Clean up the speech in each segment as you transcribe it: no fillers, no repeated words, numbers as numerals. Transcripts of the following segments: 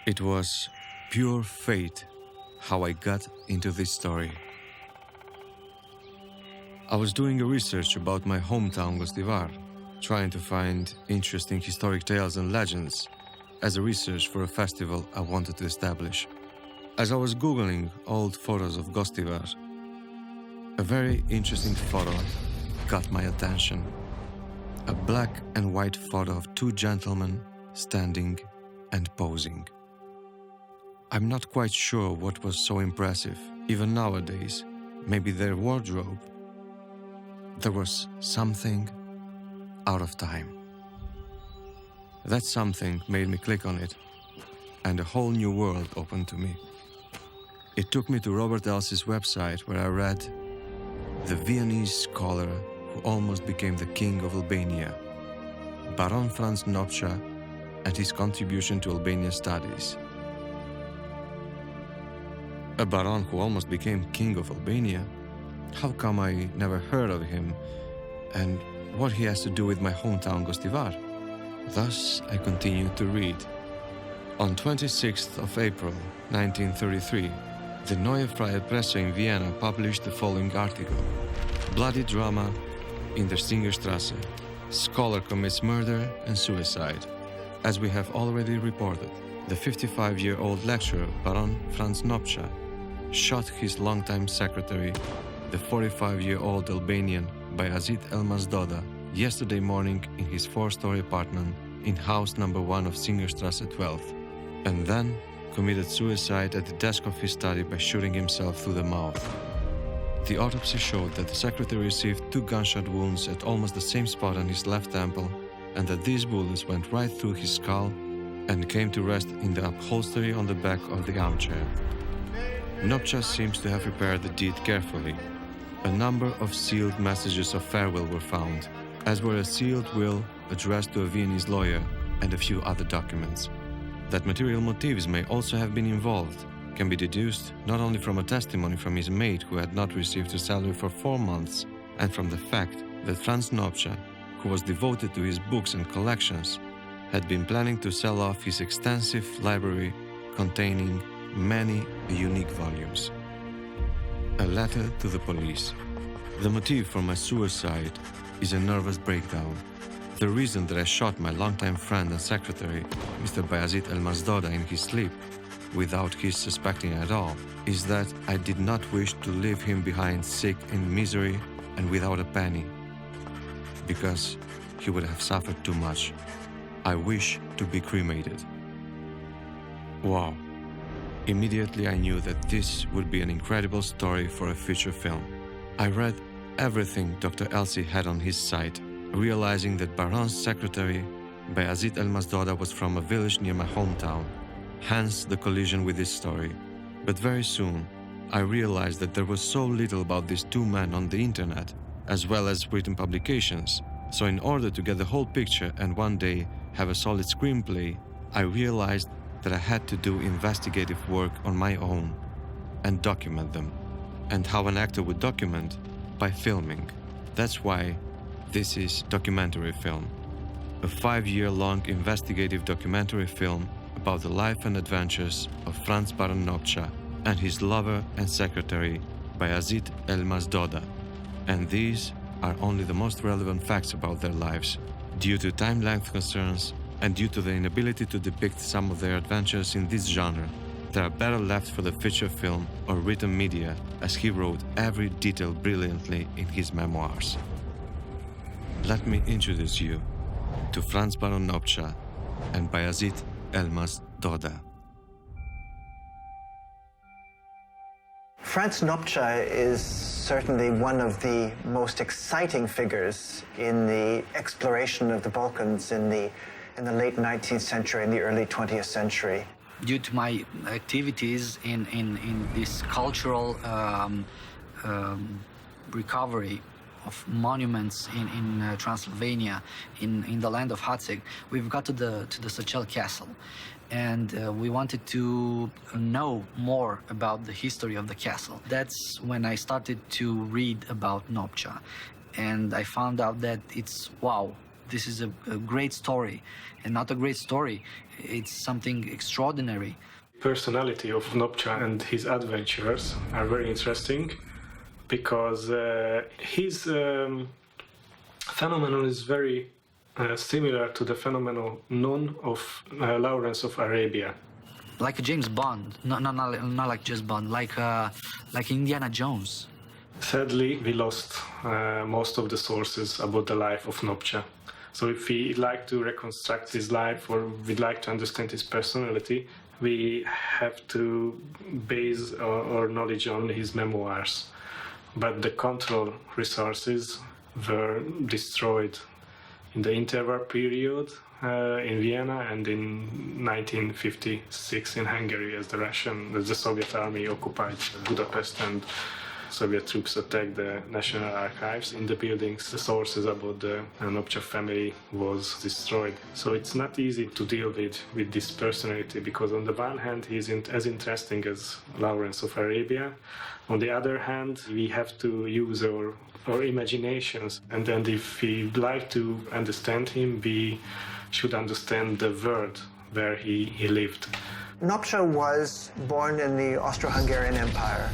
It was pure fate how I got into this story. I was doing a research about my hometown Gostivar, trying to find interesting historic tales and legends as a research for a festival I wanted to establish. As I was googling old photos of Gostivar, a very interesting photo got my attention. A black and white photo of two gentlemen standing and posing. I'm not quite sure what was so impressive, even nowadays, maybe their wardrobe. There was something out of time. That something made me click on it, and a whole new world opened to me. It took me to Robert Elsie's website, where I read the Viennese scholar who almost became the king of Albania, Baron Franz Nopcsa, and his contribution to Albanian studies. A baron who almost became king of Albania? How come I never heard of him, and what he has to do with my hometown Gostivar? Thus, I continued to read. On 26th of April, 1933, the Neue Freie Presse in Vienna published the following article: Bloody drama in der Singerstrasse. Scholar commits murder and suicide. As we have already reported, the 55-year-old lecturer, Baron Franz Nopcsa, shot his longtime secretary, the 45-year-old Albanian Bayazit Elmas DODA, yesterday morning in his 4-story apartment in house number 1 of Singerstrasse 12, and then committed suicide at the desk of his study by shooting himself through the mouth. The autopsy showed that the secretary received 2 gunshot wounds at almost the same spot on his left temple, and that these bullets went right through his skull and came to rest in the upholstery on the back of the armchair. Nopcsa seems to have prepared the deed carefully. A number of sealed messages of farewell were found, as were a sealed will addressed to a Viennese lawyer and a few other documents. That material motives may also have been involved can be deduced not only from a testimony from his maid who had not received a salary for 4 months, and from the fact that Franz Nopcsa, who was devoted to his books and collections, had been planning to sell off his extensive library containing many unique volumes. A letter to the police. The motive for my suicide is a nervous breakdown. The reason that I shot my longtime friend and secretary, Mr. Bayazit Elmas DODA, in his sleep, without his suspecting at all, is that I did not wish to leave him behind sick in misery and without a penny, because he would have suffered too much. I wish to be cremated. Wow. Immediately I knew that this would be an incredible story for a feature film. I read everything Dr. Elsie had on his site, realizing that Baron's secretary, Bayazit Elmas DODA, was from a village near my hometown, hence the collision with this story. But very soon, I realized that there was so little about these 2 men on the internet, as well as written publications. So in order to get the whole picture and one day have a solid screenplay, I realized that I had to do investigative work on my own and document them. And how an actor would document? By filming. That's why this is documentary film. A 5-year-long investigative documentary film about the life and adventures of Franz Baron Nopcsa and his lover and secretary, Bayazit Elmas DODA. And these are only the most relevant facts about their lives. Due to time length concerns and due to the inability to depict some of their adventures in this genre, they are better left for the feature film or written media, as he wrote every detail brilliantly in his memoirs. Let me introduce you to Franz Baron Nopcsa and Bayazit Elmas DODA. Franz Nopcsa is certainly one of the most exciting figures in the exploration of the Balkans in the late 19th century and the early 20th century. Due to my activities in this cultural recovery of monuments in Transylvania, in the land of Hatzeg, we've got to the Sachel Castle, and we wanted to know more about the history of the castle. That's when I started to read about Nopcsa, and I found out that it's this is a great story, and not a great story, it's something extraordinary. Personality of Nopcsa and his adventures are very interesting because his phenomenon is very similar to the phenomenon known of Lawrence of Arabia. Like a James Bond, not like James Bond, like Indiana Jones. Sadly, we lost most of the sources about the life of Nopcsa. So if we like to reconstruct his life or we'd like to understand his personality, we have to base our knowledge on his memoirs. But the control resources were destroyed in the interwar period in Vienna and in 1956 in Hungary as the Soviet army occupied Budapest and Soviet troops attacked the National Archives. In the buildings, the sources about the Nopcsa family was destroyed. So it's not easy to deal with this personality because on the one hand, he isn't as interesting as Lawrence of Arabia. On the other hand, we have to use our imaginations. And then if we like to understand him, we should understand the world where he lived. Nopcsa was born in the Austro-Hungarian Empire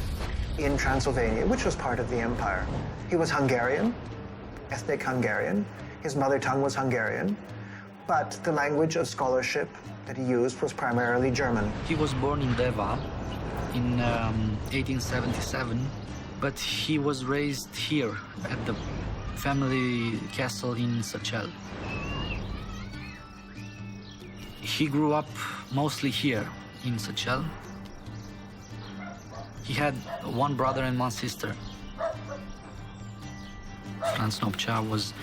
in Transylvania, which was part of the empire. He was Hungarian, ethnic Hungarian. His mother tongue was Hungarian, but the language of scholarship that he used was primarily German. He was born in Deva in 1877, but he was raised here at the family castle in Sachel. He grew up mostly here in Sachel. He had one brother and one sister. Franz Nopcsa was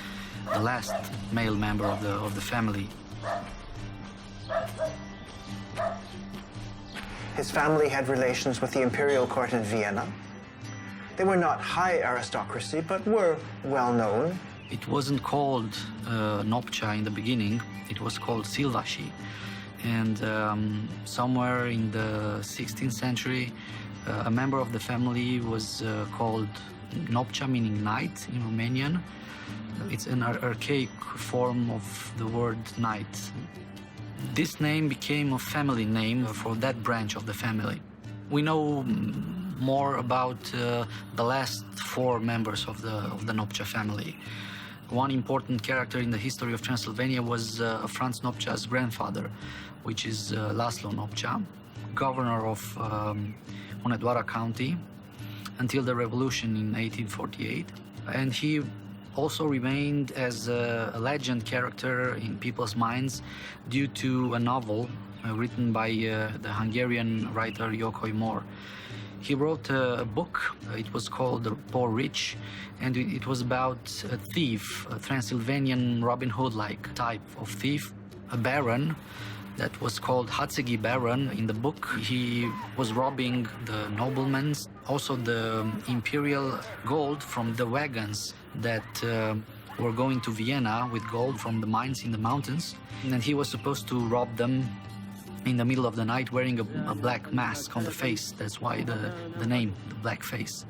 the last male member of the family. His family had relations with the imperial court in Vienna. They were not high aristocracy, but were well known. It wasn't called Nopcsa in the beginning. It was called Szilvasi. And somewhere in the 16th century, a member of the family was called Nopcsa, meaning knight in Romanian. It's an archaic form of the word knight. This name became a family name for that branch of the family. We know more about the last four members of the Nopcsa family. One important character in the history of Transylvania was Franz Nopcsa's grandfather, which is Laszlo Nopcsa, governor of Hunedoara County until the revolution in 1848. And he also remained as a legend character in people's minds due to a novel written by the Hungarian writer Jokaj Mór. He wrote a book, it was called The Poor Rich, and it was about a thief, a Transylvanian Robin Hood-like type of thief, a baron that was called Hatzegi Baron. In the book, he was robbing the noblemen, also the imperial gold from the wagons that were going to Vienna with gold from the mines in the mountains. And he was supposed to rob them in the middle of the night wearing a black mask on the face. That's why the name, the black face.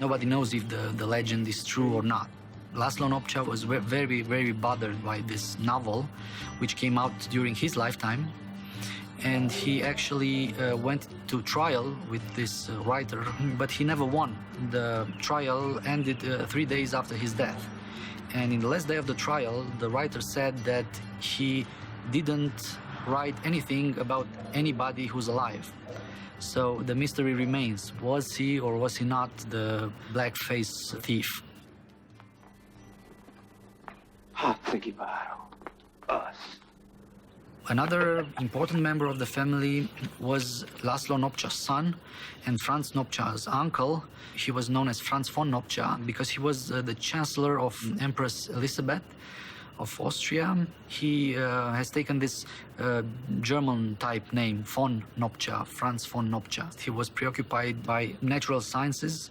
Nobody knows if the legend is true or not. Laszlo Nopcsa was very, very bothered by this novel, which came out during his lifetime. And he actually went to trial with this writer, but he never won. The trial ended 3 days after his death. And in the last day of the trial, the writer said that he didn't write anything about anybody who's alive. So the mystery remains. Was he or was he not the blackface thief? Another important member of the family was Laszlo Nopcsa's son and Franz Nopcsa's uncle. He was known as Franz von Nopcsa because he was the chancellor of Empress Elizabeth of Austria. He has taken this German-type name, von Nopcsa, Franz von Nopcsa. He was preoccupied by natural sciences.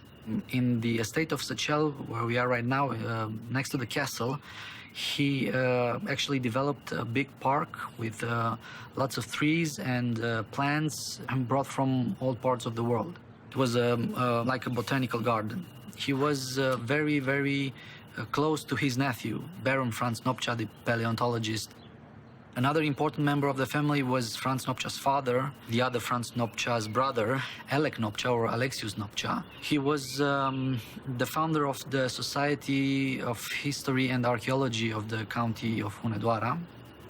In the estate of Sachel, where we are right now, next to the castle, he actually developed a big park with lots of trees and plants brought from all parts of the world. It was like a botanical garden. He was very, very close to his nephew, Baron Franz Nopcsa, the paleontologist. Another important member of the family was Franz Nopcsa's father, the other Franz Nopcsa's brother, Elek Nopcsa or Alexius Nopcsa. He was the founder of the Society of History and Archaeology of the county of Hunedoara.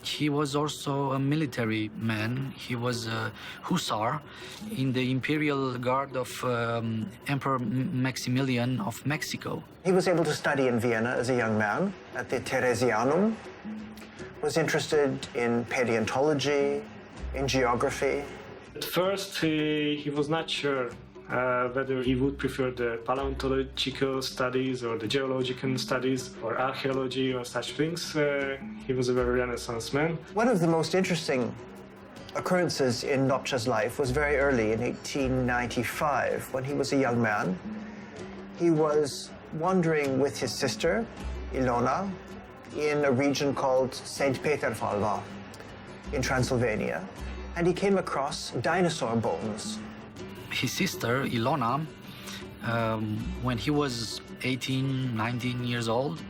He was also a military man. He was a hussar in the Imperial Guard of Emperor Maximilian of Mexico. He was able to study in Vienna as a young man at the Theresianum, was interested in paleontology, in geography. At first, he was not sure whether he would prefer the paleontological studies or the geological studies or archaeology or such things. He was a very Renaissance man. One of the most interesting occurrences in Nopcsa's life was very early in 1895, when he was a young man. He was wandering with his sister, Ilona, in a region called St. Petervalva in Transylvania, and he came across dinosaur bones. His sister, Ilona, when he was 18, 19 years old,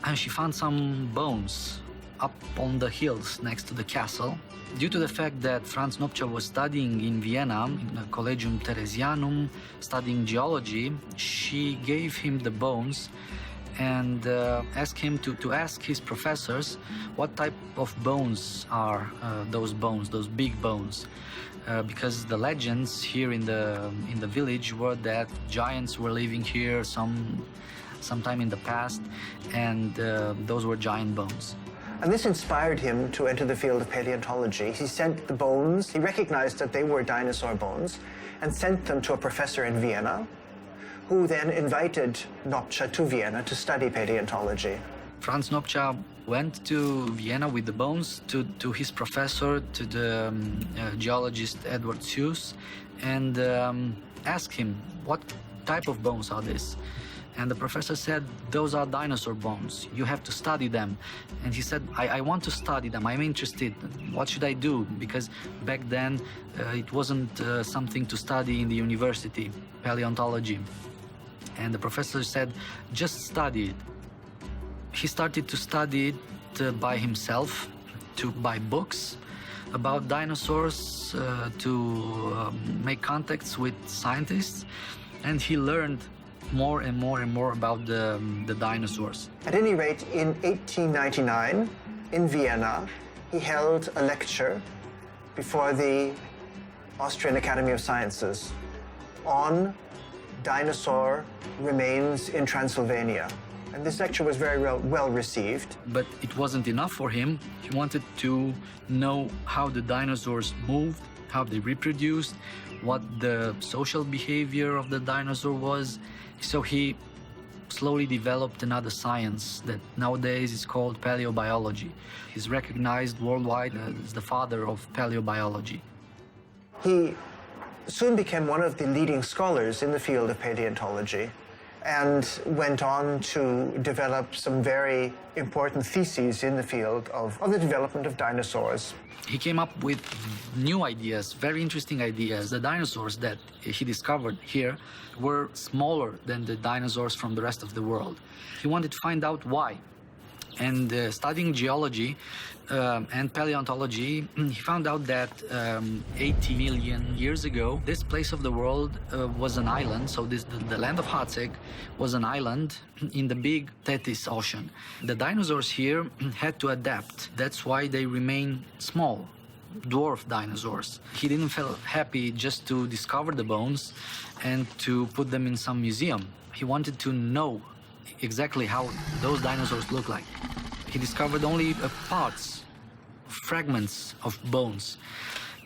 and she found some bones up on the hills next to the castle. Due to the fact that Franz Nopcsa was studying in Vienna, in the Collegium Theresianum, studying geology, she gave him the bones and asked him to ask his professors what type of bones are those big bones. Because the legends here in the village were that giants were living here sometime in the past, and those were giant bones. And this inspired him to enter the field of paleontology. He sent the bones, he recognized that they were dinosaur bones, and sent them to a professor in Vienna, who then invited Nopcsa to Vienna to study paleontology. Franz Nopcsa went to Vienna with the bones to his professor, to the geologist Edward Seuss, and asked him, what type of bones are these? And the professor said, those are dinosaur bones. You have to study them. And he said, I want to study them. I'm interested. What should I do? Because back then, it wasn't something to study in the university, paleontology. And the professor said, just study it. He started to study it by himself, to buy books about dinosaurs, to make contacts with scientists, and he learned more and more and more about the dinosaurs. At any rate, in 1899, in Vienna, he held a lecture before the Austrian Academy of Sciences on dinosaur remains in Transylvania. And this lecture was very well received. But it wasn't enough for him. He wanted to know how the dinosaurs moved, how they reproduced, what the social behavior of the dinosaur was. So he slowly developed another science that nowadays is called paleobiology. He's recognized worldwide as the father of paleobiology. He soon became one of the leading scholars in the field of paleontology and went on to develop some very important theses in the field of the development of dinosaurs. He came up with new ideas, very interesting ideas. The dinosaurs that he discovered here were smaller than the dinosaurs from the rest of the world. He wanted to find out why. And studying geology and paleontology, he found out that 80 million years ago, this place of the world was an island. So the land of Hatzeg was an island in the big Tethys Ocean. The dinosaurs here had to adapt. That's why they remain small, dwarf dinosaurs. He didn't feel happy just to discover the bones and to put them in some museum. He wanted to know exactly how those dinosaurs look like. He discovered only parts, fragments of bones,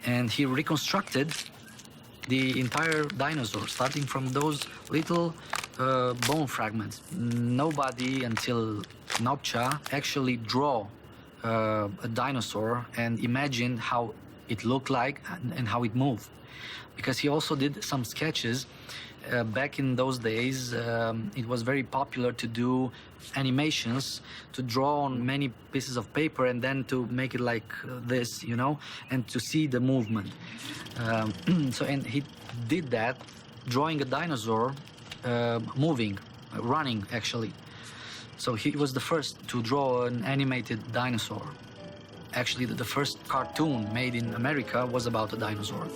and he reconstructed the entire dinosaur, starting from those little bone fragments. Nobody until Nopcsa actually draw a dinosaur and imagine how it looked like and how it moved, because he also did some sketches. Back in those days, it was very popular to do animations, to draw on many pieces of paper and then to make it like this, you know, and to see the movement. And he did that, drawing a dinosaur moving. running actually. So he was the first to draw an animated dinosaur. Actually, the first cartoon made in America was about a dinosaur.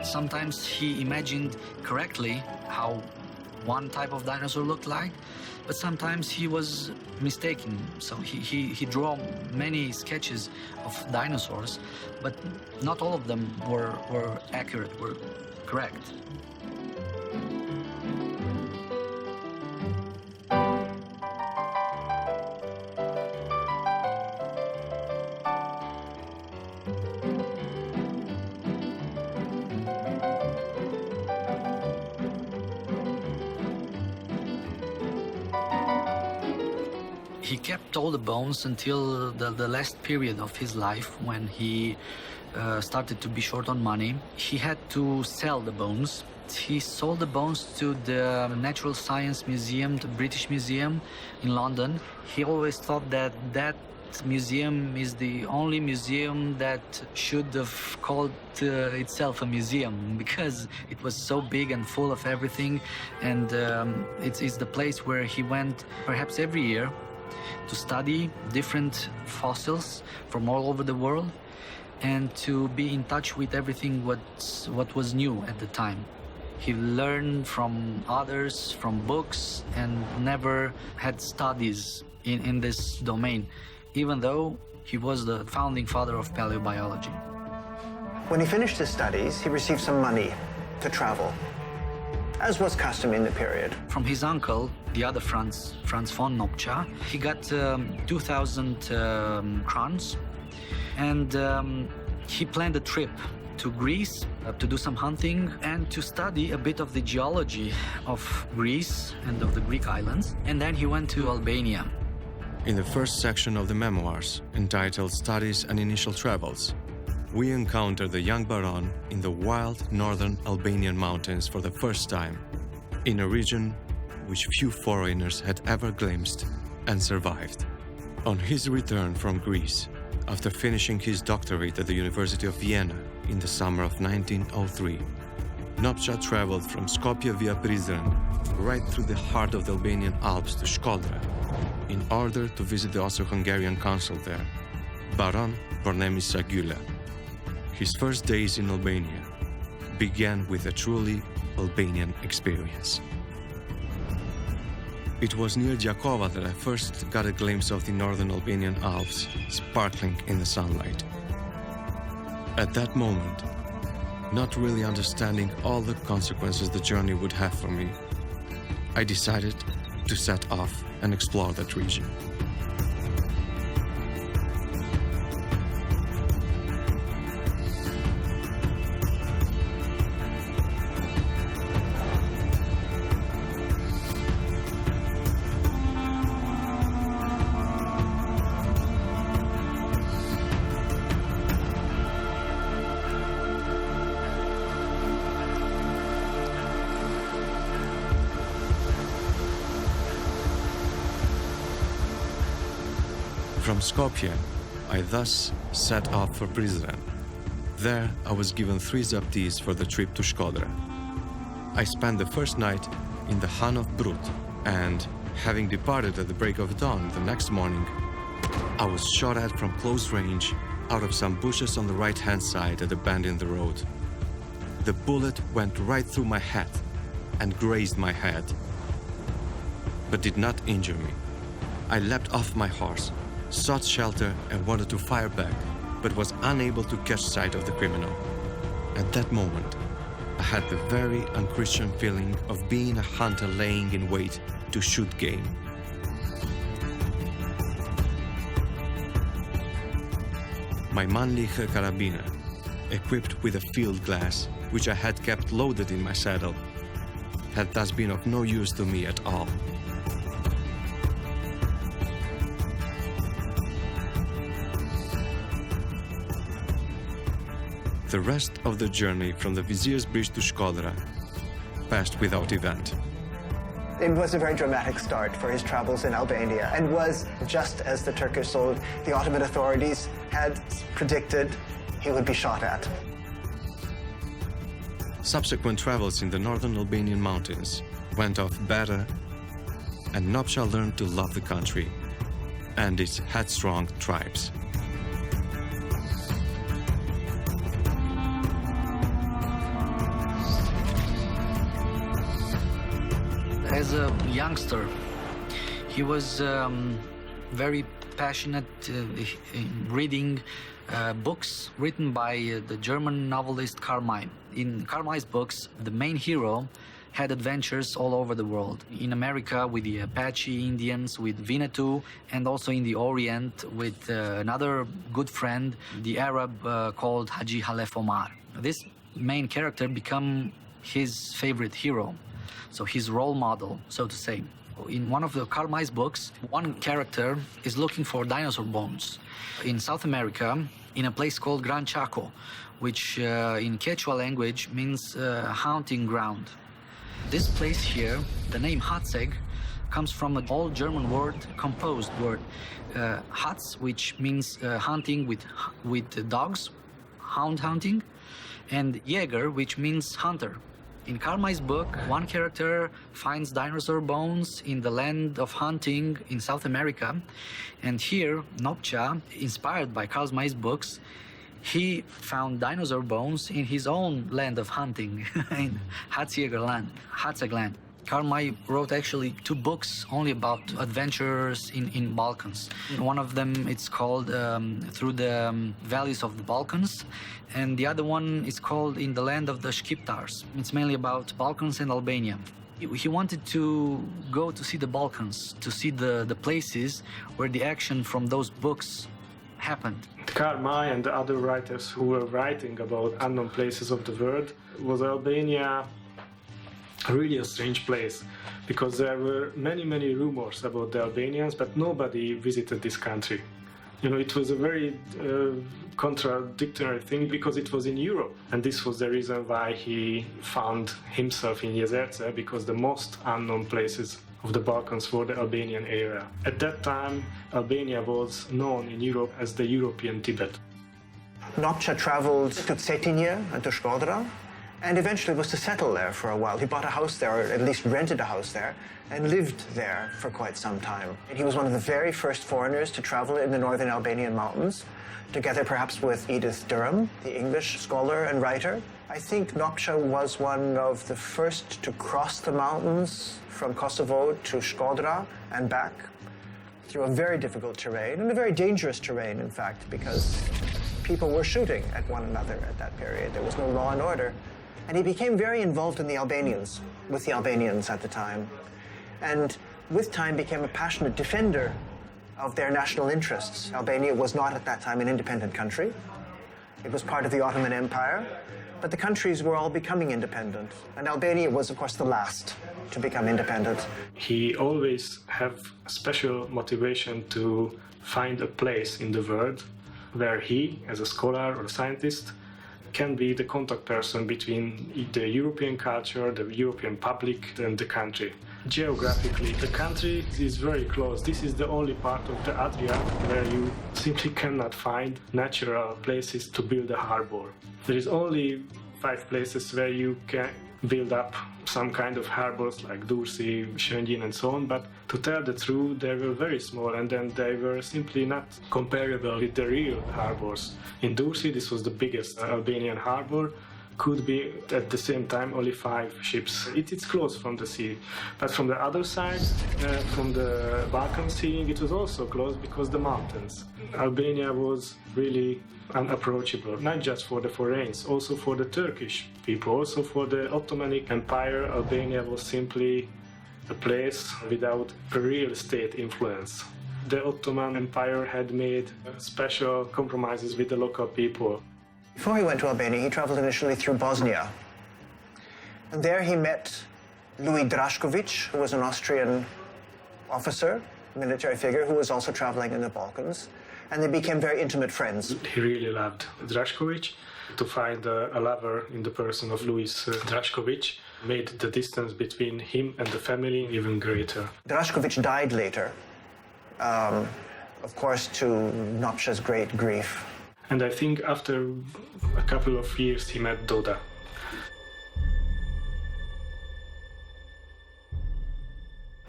Sometimes he imagined correctly how one type of dinosaur looked like, but sometimes he was mistaken. So he drew many sketches of dinosaurs, but not all of them were accurate, were correct. He kept all the bones until the last period of his life, when he started to be short on money. He had to sell the bones. He sold the bones to the Natural Science Museum, the British Museum in London. He always thought that that museum is the only museum that should have called itself a museum, because it was so big and full of everything. And it's the place where he went perhaps every year to study different fossils from all over the world and to be in touch with everything what was new at the time. He learned from others, from books, and never had studies in this domain, even though he was the founding father of paleobiology. When he finished his studies, he received some money to travel, as was custom in the period. From his uncle, the other Franz von Nopcsa, he got 2,000 crowns, and he planned a trip to Greece to do some hunting and to study a bit of the geology of Greece and of the Greek islands. And then he went to Albania. In the first section of the memoirs, entitled Studies and Initial Travels, we encounter the young Baron in the wild northern Albanian mountains for the first time, in a region which few foreigners had ever glimpsed and survived. On his return from Greece, after finishing his doctorate at the University of Vienna in the summer of 1903, Nopcsa traveled from Skopje via Prizren right through the heart of the Albanian Alps to Shkodra in order to visit the Austro-Hungarian consul there, Baron Bornemisza Gyula. His first days in Albania began with a truly Albanian experience. It was near Gjakova that I first got a glimpse of the northern Albanian Alps sparkling in the sunlight. At that moment, not really understanding all the consequences the journey would have for me, I decided to set off and explore that region. From Skopje, I thus set off for Prizren. There, I was given 3 zaptis for the trip to Shkodra. I spent the first night in the Han of Brut, and, having departed at the break of dawn the next morning, I was shot at from close range out of some bushes on the right-hand side at a bend in the road. The bullet went right through my head and grazed my head, but did not injure me. I leapt off my horse, sought shelter and wanted to fire back, but was unable to catch sight of the criminal. At that moment, I had the very unchristian feeling of being a hunter laying in wait to shoot game. My Mannliche carabiner, equipped with a field glass, which I had kept loaded in my saddle, had thus been of no use to me at all. The rest of the journey from the Vizier's Bridge to Shkodra passed without event. It was a very dramatic start for his travels in Albania and was just as the Turkish sold. The Ottoman authorities had predicted he would be shot at. Subsequent travels in the northern Albanian mountains went off better, and Nopcsa learned to love the country and its headstrong tribes. As a youngster, he was very passionate in reading books written by the German novelist Karl May. In Karl May's books, the main hero had adventures all over the world. In America with the Apache Indians, with Winnetou, and also in the Orient with another good friend, the Arab called Haji Halef Omar. This main character became his favorite hero, so his role model, so to say. In one of the Karl May's books, one character is looking for dinosaur bones in South America, in a place called Gran Chaco, which in Quechua language means hunting ground. This place here, the name Hatzeg, comes from an old German word, composed word, Hatz, which means hunting with dogs, hound hunting, and Jäger, which means hunter. In Karl May's book, one character finds dinosaur bones in the land of hunting in South America, and here, Nopcsa, inspired by Karl May's books, he found dinosaur bones in his own land of hunting, in Hatzeg land. Karl May wrote actually 2 books only about adventures in Balkans. One of them it's called Through the Valleys of the Balkans, and the other one is called In the Land of the Shqiptars. It's mainly about Balkans and Albania. He wanted to go to see the Balkans, to see the places where the action from those books happened. Karl May and the other writers who were writing about unknown places of the world, was Albania really a strange place, because there were many rumors about the Albanians, but nobody visited this country. You know, it was a very contradictory thing, because it was in Europe, and this was the reason why he found himself in Jezerce, because the most unknown places of the Balkans were the Albanian area. At that time, Albania was known in Europe as the European Tibet. Nopcsa traveled to Cetinje and to Shkodra, and eventually was to settle there for a while. He bought a house there, or at least rented a house there, and lived there for quite some time. He was one of the very first foreigners to travel in the northern Albanian mountains, together perhaps with Edith Durham, the English scholar and writer. I think Nopcsa was one of the first to cross the mountains from Kosovo to Shkodra and back through a very difficult terrain, and a very dangerous terrain, in fact, because people were shooting at one another at that period. There was no law and order. And he became very involved in the Albanians, with the Albanians at the time, and with time became a passionate defender of their national interests. Albania was not at that time an independent country. It was part of the Ottoman Empire, but the countries were all becoming independent, and Albania was, of course, the last to become independent. He always had a special motivation to find a place in the world where he, as a scholar or a scientist, can be the contact person between the European culture, the European public, and the country. Geographically, the country is very close. This is the only part of the Adria where you simply cannot find natural places to build a harbor. There is only 5 places where you can build up some kind of harbors like Durrësi, Shëngjin, and so on, but to tell the truth, they were very small, and then they were simply not comparable with the real harbors. In Durrësi, this was the biggest Albanian harbor, could be at the same time only 5 ships. It's close from the sea, but from the other side, from the Balkan Sea, it was also close because the mountains. Albania was really unapproachable, not just for the foreigners, also for the Turkish people, also for the Ottoman Empire. Albania was simply a place without a real state influence. The Ottoman Empire had made special compromises with the local people. Before he went to Albania, he traveled initially through Bosnia. And there he met Louis Drašković, who was an Austrian officer, military figure, who was also traveling in the Balkans. and they became very intimate friends. He really loved Drašković. To find a lover in the person of Louis Drašković made the distance between him and the family even greater. Drašković died later, of course, to Nopcsa's great grief. And I think after a couple of years he met DODA.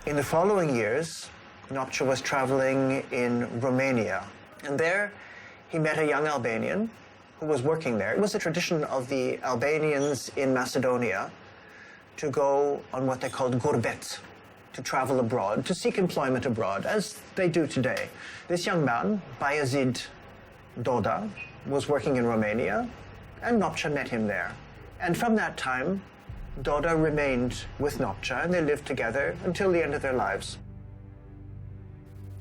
In the following years, Nopcsa was traveling in Romania, and there he met a young Albanian who was working there. It was a tradition of the Albanians in Macedonia to go on what they called gurbet, to travel abroad, to seek employment abroad, as they do today. This young man, Bayezid DODA, was working in Romania, and Nopcsa met him there. And from that time, DODA remained with Nopcsa, and they lived together until the end of their lives.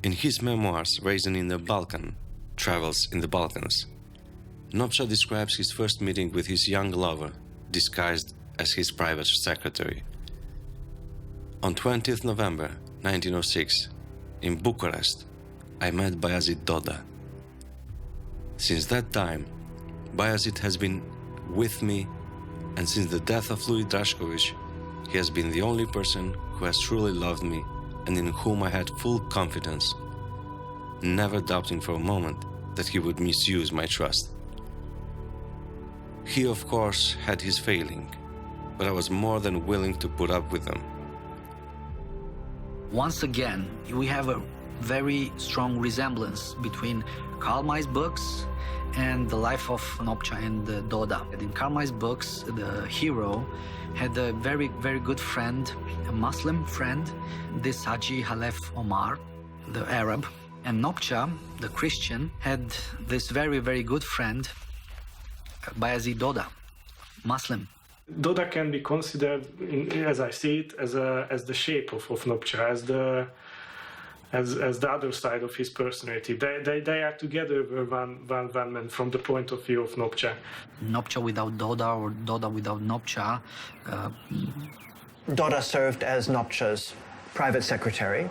In his memoirs, Raising in the Balkan, Travels in the Balkans, Nopcsa describes his first meeting with his young lover, disguised as his private secretary. On 20th November 1906, in Bucharest, I met Bayezid DODA. Since that time, Bayezid has been with me, and since the death of Louis Drašković, he has been the only person who has truly loved me and in whom I had full confidence, never doubting for a moment that he would misuse my trust. He, of course, had his failing, but I was more than willing to put up with them. Once again, we have a very strong resemblance between Karl May's books and the life of Nopcsa and DODA. In Karl May's books, the hero had a very, very good friend, a Muslim friend, this Haji Halef Omar, the Arab. And Nopcsa, the Christian, had this very, very good friend, Bayezid DODA, Muslim. DODA can be considered, as I see it, as the shape of Nopcsa, as the other side of his personality. They are together one man from the point of view of Nopcsa. Nopcsa without DODA or DODA without Nopcsa. DODA served as Nopcsa's private secretary,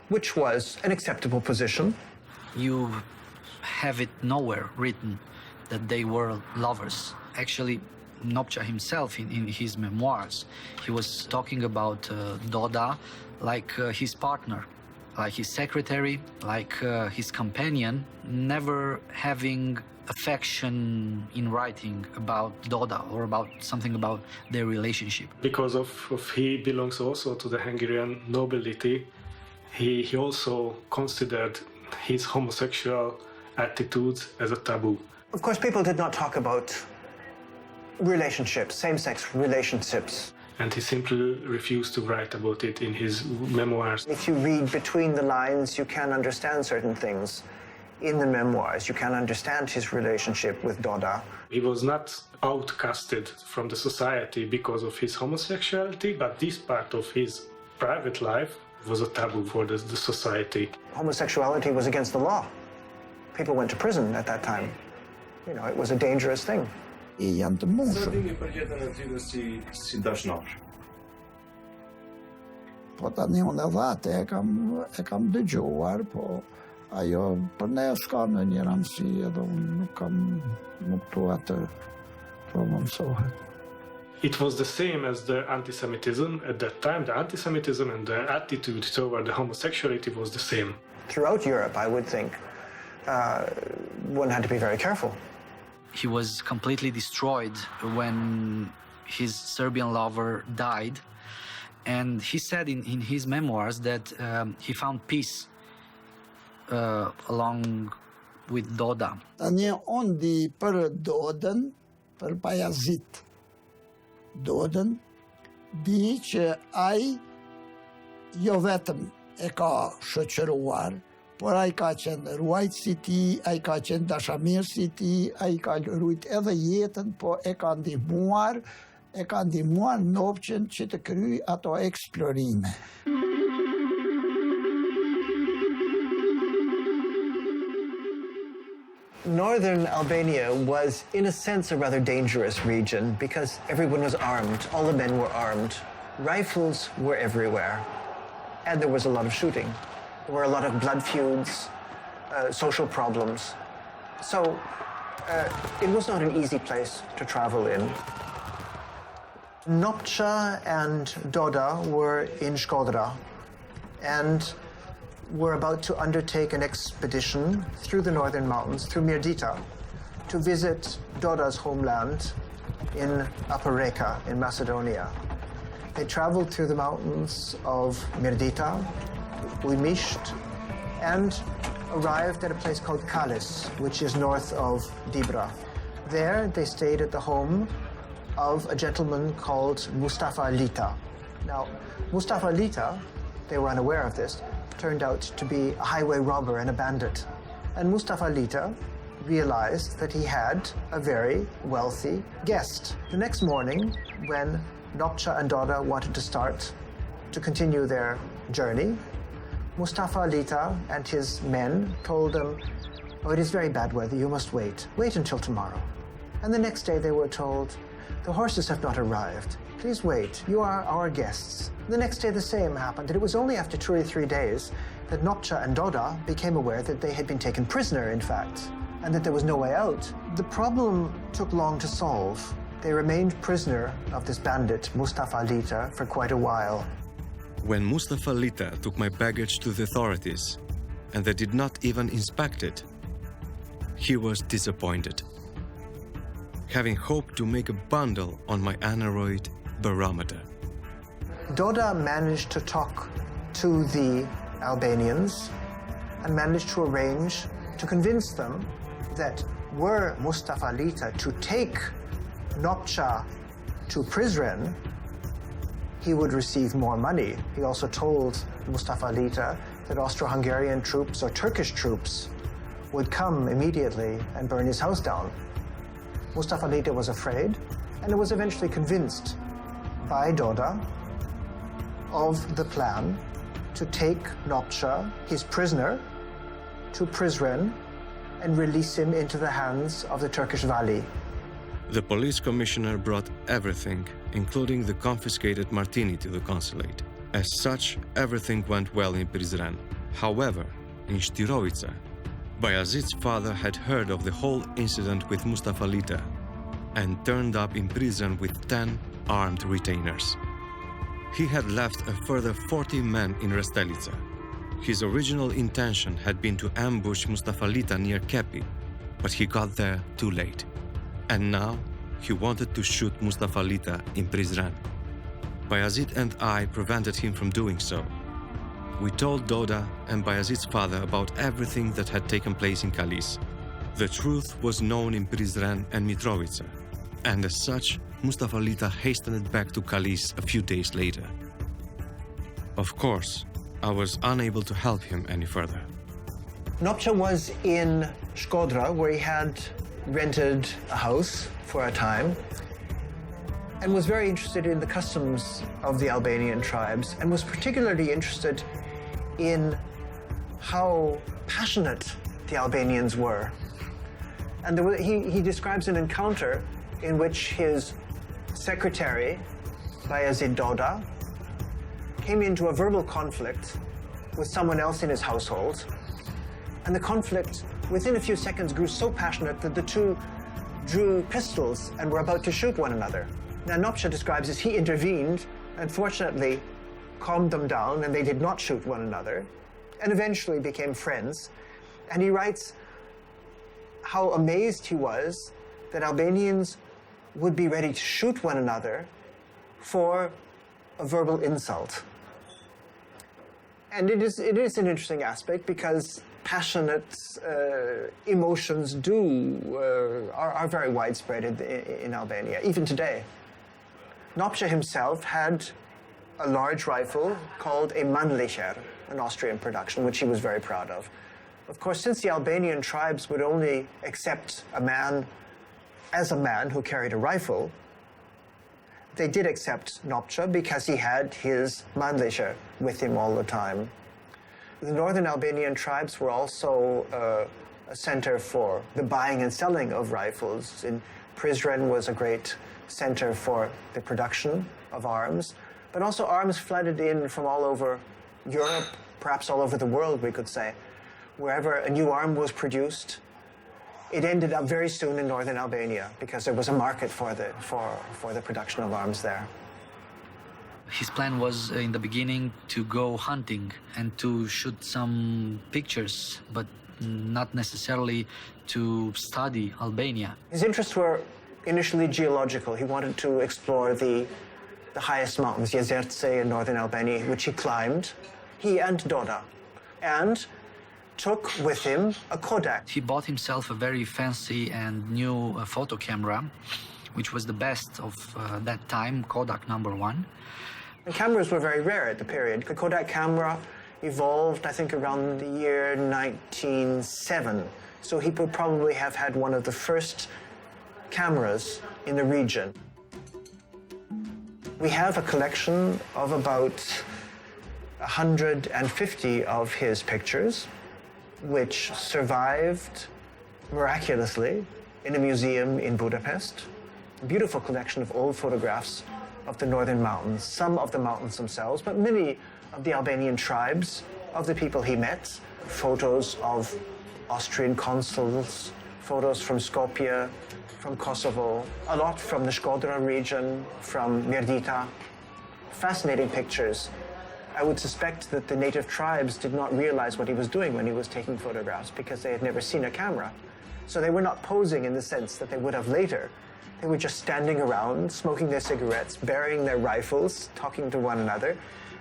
which was an acceptable position. You have it nowhere written that they were lovers. Actually, Nopcsa himself, in his memoirs, he was talking about DODA like his partner, like his secretary, like his companion, never having affection in writing about DODA or about something about their relationship. Because of he belongs also to the Hungarian nobility, he also considered his homosexual attitudes as a taboo. Of course, people did not talk about relationships, same-sex relationships. And he simply refused to write about it in his memoirs. If you read between the lines, you can understand certain things in the memoirs. You can understand his relationship with DODA. He was not outcasted from the society because of his homosexuality, but this part of his private life was a taboo for the society. Homosexuality was against the law. People went to prison at that time. You know, it was a dangerous thing. Janë të mundshëm. Një përjetën e tyre si dash Nopcsa. Po tani unë edhe atë e kam dëgjuar, po ajo për ne s'ka në një rëndësi edhe unë nuk kam tu atë po më mësohet. It was the same as the anti-Semitism at that time. The anti-Semitism and the attitude toward the homosexuality was the same. Throughout Europe, I would think, one had to be very careful. He was completely destroyed when his Serbian lover died. And he said in his memoirs that he found peace along with DODA. Tani unë di për DODën, për Bayezid DODën, di që ai jo vetëm e ka shoqëruar, por ai ka qenë ruajtës i tij, ai ka qenë dashamirës i tij, ai ka ruajt edhe jetën, po e ka ndihmuar Nopcën që të kryej ato eksplorime. Northern Albania was, in a sense, a rather dangerous region because everyone was armed. All the men were armed. Rifles were everywhere. And there was a lot of shooting. There were a lot of blood feuds. social problems. So it was not an easy place to travel in. Nopcsa and DODA were in Shkodra and were about to undertake an expedition through the northern mountains, through Mirdita, to visit DODA's homeland in Upper Reka in Macedonia. They traveled through the mountains of Mirdita, Uimisht, and arrived at a place called Kalis, which is north of Dibra. There, they stayed at the home of a gentleman called Mustafa Lita. Now, Mustafa Lita, they were unaware of this, turned out to be a highway robber and a bandit. And Mustafa Lita realized that he had a very wealthy guest. The next morning, when Nopcsa and DODA wanted to start to continue their journey, Mustafa Lita and his men told them, "Oh, it is very bad weather, you must wait. Wait until tomorrow." And the next day they were told, "The horses have not arrived. Please wait, you are our guests." The next day the same happened, and it was only after 2 or 3 days that Nopcsa and DODA became aware that they had been taken prisoner, in fact, and that there was no way out. The problem took long to solve. They remained prisoner of this bandit, Mustafa Lita, for quite a while. When Mustafa Lita took my baggage to the authorities, and they did not even inspect it, he was disappointed. Having hoped to make a bundle on my aneroid barometer. DODA managed to talk to the Albanians and managed to arrange to convince them that were Mustafa Lita to take Nopcsa to Prizren, he would receive more money. He also told Mustafa Lita that Austro-Hungarian troops or Turkish troops would come immediately and burn his house down. Mustafa Lita was afraid and was eventually convinced by DODA of the plan to take Nopcsa, his prisoner, to Prizren and release him into the hands of the Turkish Vali. The police commissioner brought everything, including the confiscated martini, to the consulate. As such, everything went well in Prizren. However, in Štirovica, Bayazid's father had heard of the whole incident with Mustafa Lita and turned up in Prizren with 10 armed retainers. He had left a further 40 men in Restelica. His original intention had been to ambush Mustafa Lita near Kepi, but he got there too late. And now, he wanted to shoot Mustafa Lita in Prizren. Bayazid and I prevented him from doing so. We told DODA and Bayazid's father about everything that had taken place in Kalis. The truth was known in Prizren and Mitrovica, and as such, Mustafa Lita hastened back to Kalis a few days later. Of course, I was unable to help him any further. Nopcsa was in Shkodra, where he had rented a house for a time and was very interested in the customs of the Albanian tribes and was particularly interested in how passionate the Albanians were. And he describes an encounter in which his secretary, Bayazid DODA, came into a verbal conflict with someone else in his household, and the conflict within a few seconds grew so passionate that the two drew pistols and were about to shoot one another. Now, Nopcsa describes as he intervened and fortunately calmed them down, and they did not shoot one another, and eventually became friends. And he writes how amazed he was that Albanians would be ready to shoot one another for a verbal insult. And it is an interesting aspect because passionate emotions are very widespread in Albania, even today. Nopcsa himself had a large rifle called a Mannlicher, an Austrian production, which he was very proud of. Of course, since the Albanian tribes would only accept a man as a man who carried a rifle, they did accept Nopcsa because he had his Mannlicher with him all the time. The northern Albanian tribes were also a center for the buying and selling of rifles. In Prizren was a great center for the production of arms, but also arms flooded in from all over Europe, perhaps all over the world, we could say. wherever a new arm was produced, it ended up very soon in northern Albania because there was a market for the production of arms there. His plan was in the beginning to go hunting and to shoot some pictures, but not necessarily to study Albania. His interests were initially geological. He wanted to explore the highest mountains, Jezertse in northern Albania, which he climbed, he and DODA, and took with him a Kodak. He bought himself a very fancy and new photo camera, which was the best of that time, Kodak #1. And cameras were very rare at the period. The Kodak camera evolved, I think, around the year 1907. So he would probably have had one of the first cameras in the region. We have a collection of about 150 of his pictures, which survived miraculously in a museum in Budapest. A beautiful collection of old photographs of the northern mountains, some of the mountains themselves, but many of the Albanian tribes, of the people he met, photos of Austrian consuls, photos from Skopje, from Kosovo, a lot from the Shkodra region, from Mirdita. Fascinating pictures. I would suspect that the native tribes did not realize what he was doing when he was taking photographs because they had never seen a camera. So they were not posing in the sense that they would have later. They were just standing around, smoking their cigarettes, burying their rifles, talking to one another.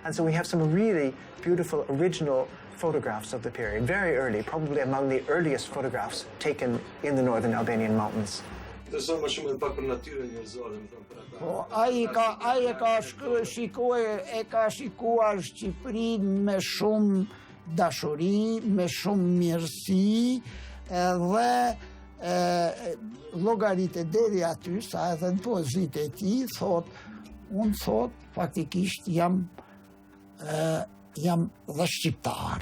And so we have some really beautiful original photographs of the period, very early, probably among the earliest photographs taken in the northern Albanian mountains. Po, ai e ka shikuar Shqipërinë me shumë dashuri, me shumë mirësi, edhe llogaritë deri aty, sa edhe në pozitë e tij, unë thot, faktikisht jam dhe shqiptar.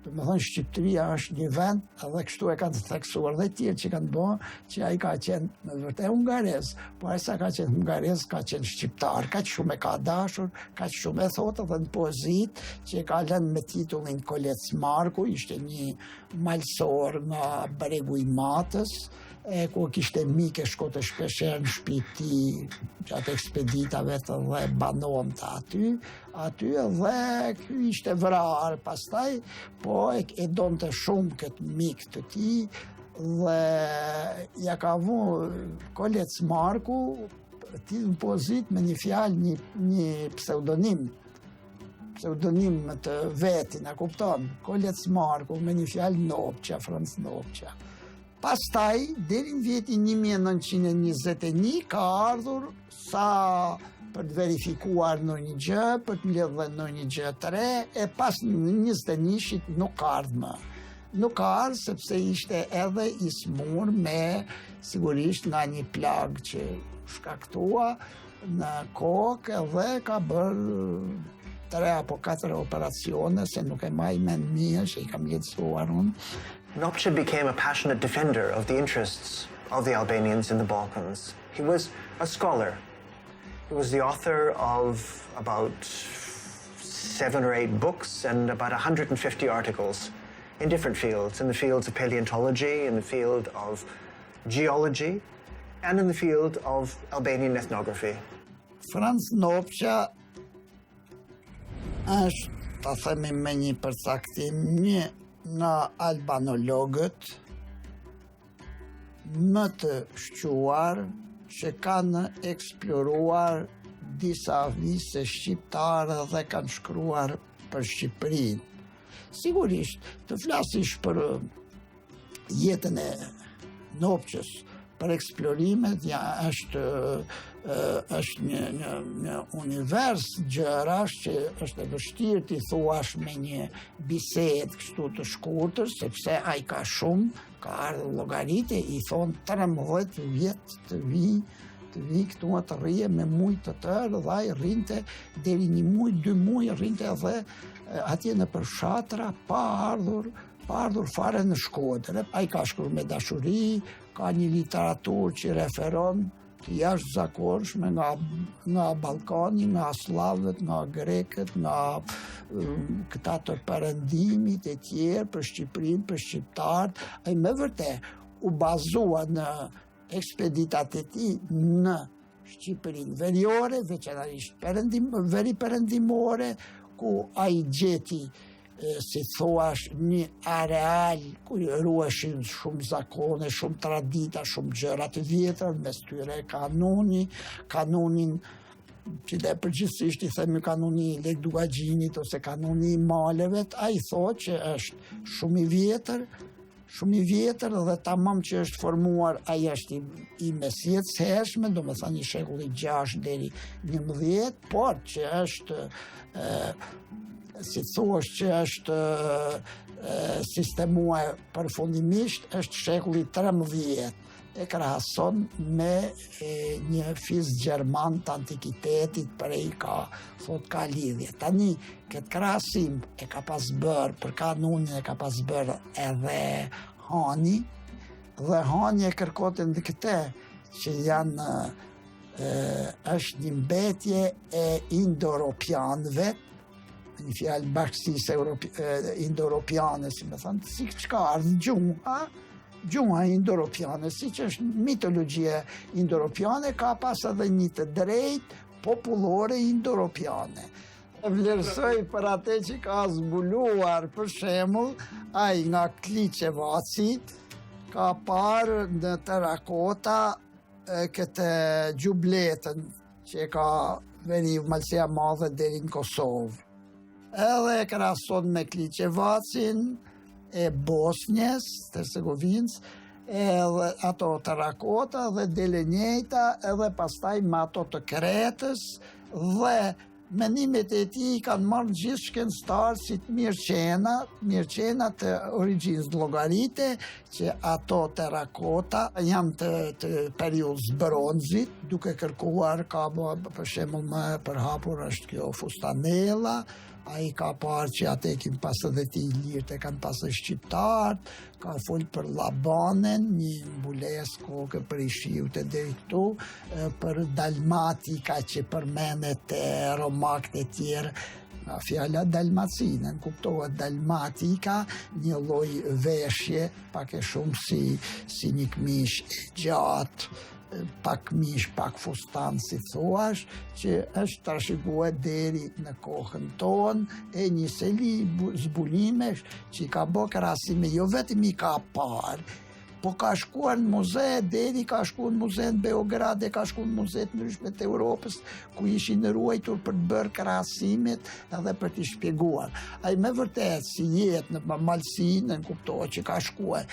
Do të thonë Shqipëria është një vend, edhe kështu e kanë theksuar dhe tjerë që kanë bërë, që ai ka qenë me vërtet hungarez, por ai sa ka qenë hungarez, ka qenë shqiptar, kaq shumë e ka dashur, kaq shumë e thotë edhe në pozitë që e ka lënë me titullin Kolec Marku, ishte një malsor nga bregu i Matës, ku kishte mike shkote shpesher në shtëpi gjatë ekspeditave të dhe banon të aty edhe ky ishte vrar pastaj, po e donte shumë këtë mik të tij dhe ja ka vu Kolec Marku ti në pozit me një fjalë, një pseudonim të vetin, a kupton? Kolec Marku me një fjalë Nopcsa, Franz Nopcsa. Pastaj, deri në vitin 1921, ka ardhur sa për të verifikuar në një gjë, për të mbledhur në një gjë të re, e pas në 21-shit nuk ardhë më. Nuk ardhë sepse ishte edhe i smur me, sigurisht, nga një plag që shkaktua në kokë edhe ka bërë 3 apo 4 operacione, se nuk e maj mend mirë, që i kam letësuar unë. Nopcsa became a passionate defender of the interests of the Albanians in the Balkans. He was a scholar. He was the author of about 7 or 8 books and about 150 articles in different fields, in the fields of paleontology, in the field of geology, and in the field of Albanian ethnography. Franz Nopcsa është, ta themi me një përcaktim, një nga albanologët më të shquar që kanë eksploruar disa vise shqiptare dhe kanë shkruar për Shqipërinë. Sigurisht, të flasish për jetën e Nopcsës, për eksplorimet, është një univers gjërash që është e vështirë t'i thuash me një bisedë kështu të shkurtër, sepse ai ka shumë, ka ardhur llogaritë, i thonë 13 vjet të vi këtu të rrije me muj të tërë, dhe ai rrinte deri 1 muj, 2 muj, rrinte edhe atje në përshatra, pa ardhur fare në Shkodër. Ai ka shkruar me dashuri, ka një literaturë që referon të jashtëzakonshme nga Ballkani, nga slavët, nga grekët, nga këta të perëndimit e tjerë, për Shqipërinë, për shqiptarët. Ai me vërtet u bazua në ekspeditat e tij në Shqipërinë veriore, veçanërisht veri perëndimore, ku ai gjeti, si thuash, një areal ku ruheshin shumë zakone, shumë tradita, shumë gjëra të vjetra, mes tyre kanunin që dhe përgjithsisht i themi kanuni i Lek Dugagjinit ose kanuni i maleve, ai thotë që është shumë i vjetër dhe tamam që është formuar, ai është i mesjetës hershme, do me thënë i shekulli 6 deri 11, por që është si thuash që është sistemuar përfundimisht, është shekulli 13, e krahason me një fiz gjerman të antikitetit, prej ka lidhje. Tani, këtë krahasim e ka pas bërë, për kanunin e ka pas bërë edhe Hani, dhe Hani e kërkotin dhe këte, që janë, është një mbetje e indo-europianëve, një fjalë bashkësisë indo-europiane, si me thënë, si çka ardhë gjuha indo-europiane, si që është mitologjia indo-europiane, ka pas edhe një të drejtë popullore indo-europiane. Vlerësoj për atë që ka zbuluar, për shembull, ai nga Kliçevaci ka parë në terakota këtë gjubletën që ka veri Malësia Madhe deri në Kosovë. Edhe e krahason me Kliçevacin e Bosnjës, Hercegovinës, edhe ato terakota dhe dele njëjta, edhe pastaj me ato të Kretës, dhe mendimet e tij kanë marrë gjithë shkencëtarë si të mirëqena të origjinës llogarite, që ato terakota janë të periudhës bronzit, duke kërkuar, ka për shembull më përhapur është kjo fustanella. Ai ka parë që atë kim pasë dhe ti lirët e kanë pasë shqiptarët, ka folë për Labanen, një mbules kokë për i shiut e deri këtu, për Dalmatika që përmenet romakët e tjerë, nga fjalla Dalmacine, në kuptohet Dalmatika, një lloj veshje, pak e shumë si një këmish gjatë, pak mish, pak fustan, si thuash, që është trashëguar deri në kohën tonë, e një seli zbulimesh që ka bë krahasime, jo vetëm i ka parë, po ka shkuar në muze, deri ka shkuar në muze në Beograd, ka shkuar në muze të ndryshme të Europës, ku ishin ruajtur për të bërë krahasimet edhe për t'i shpjeguar. Ai me vërtet si jetë në malsinë, në kuptohet që ka shkuar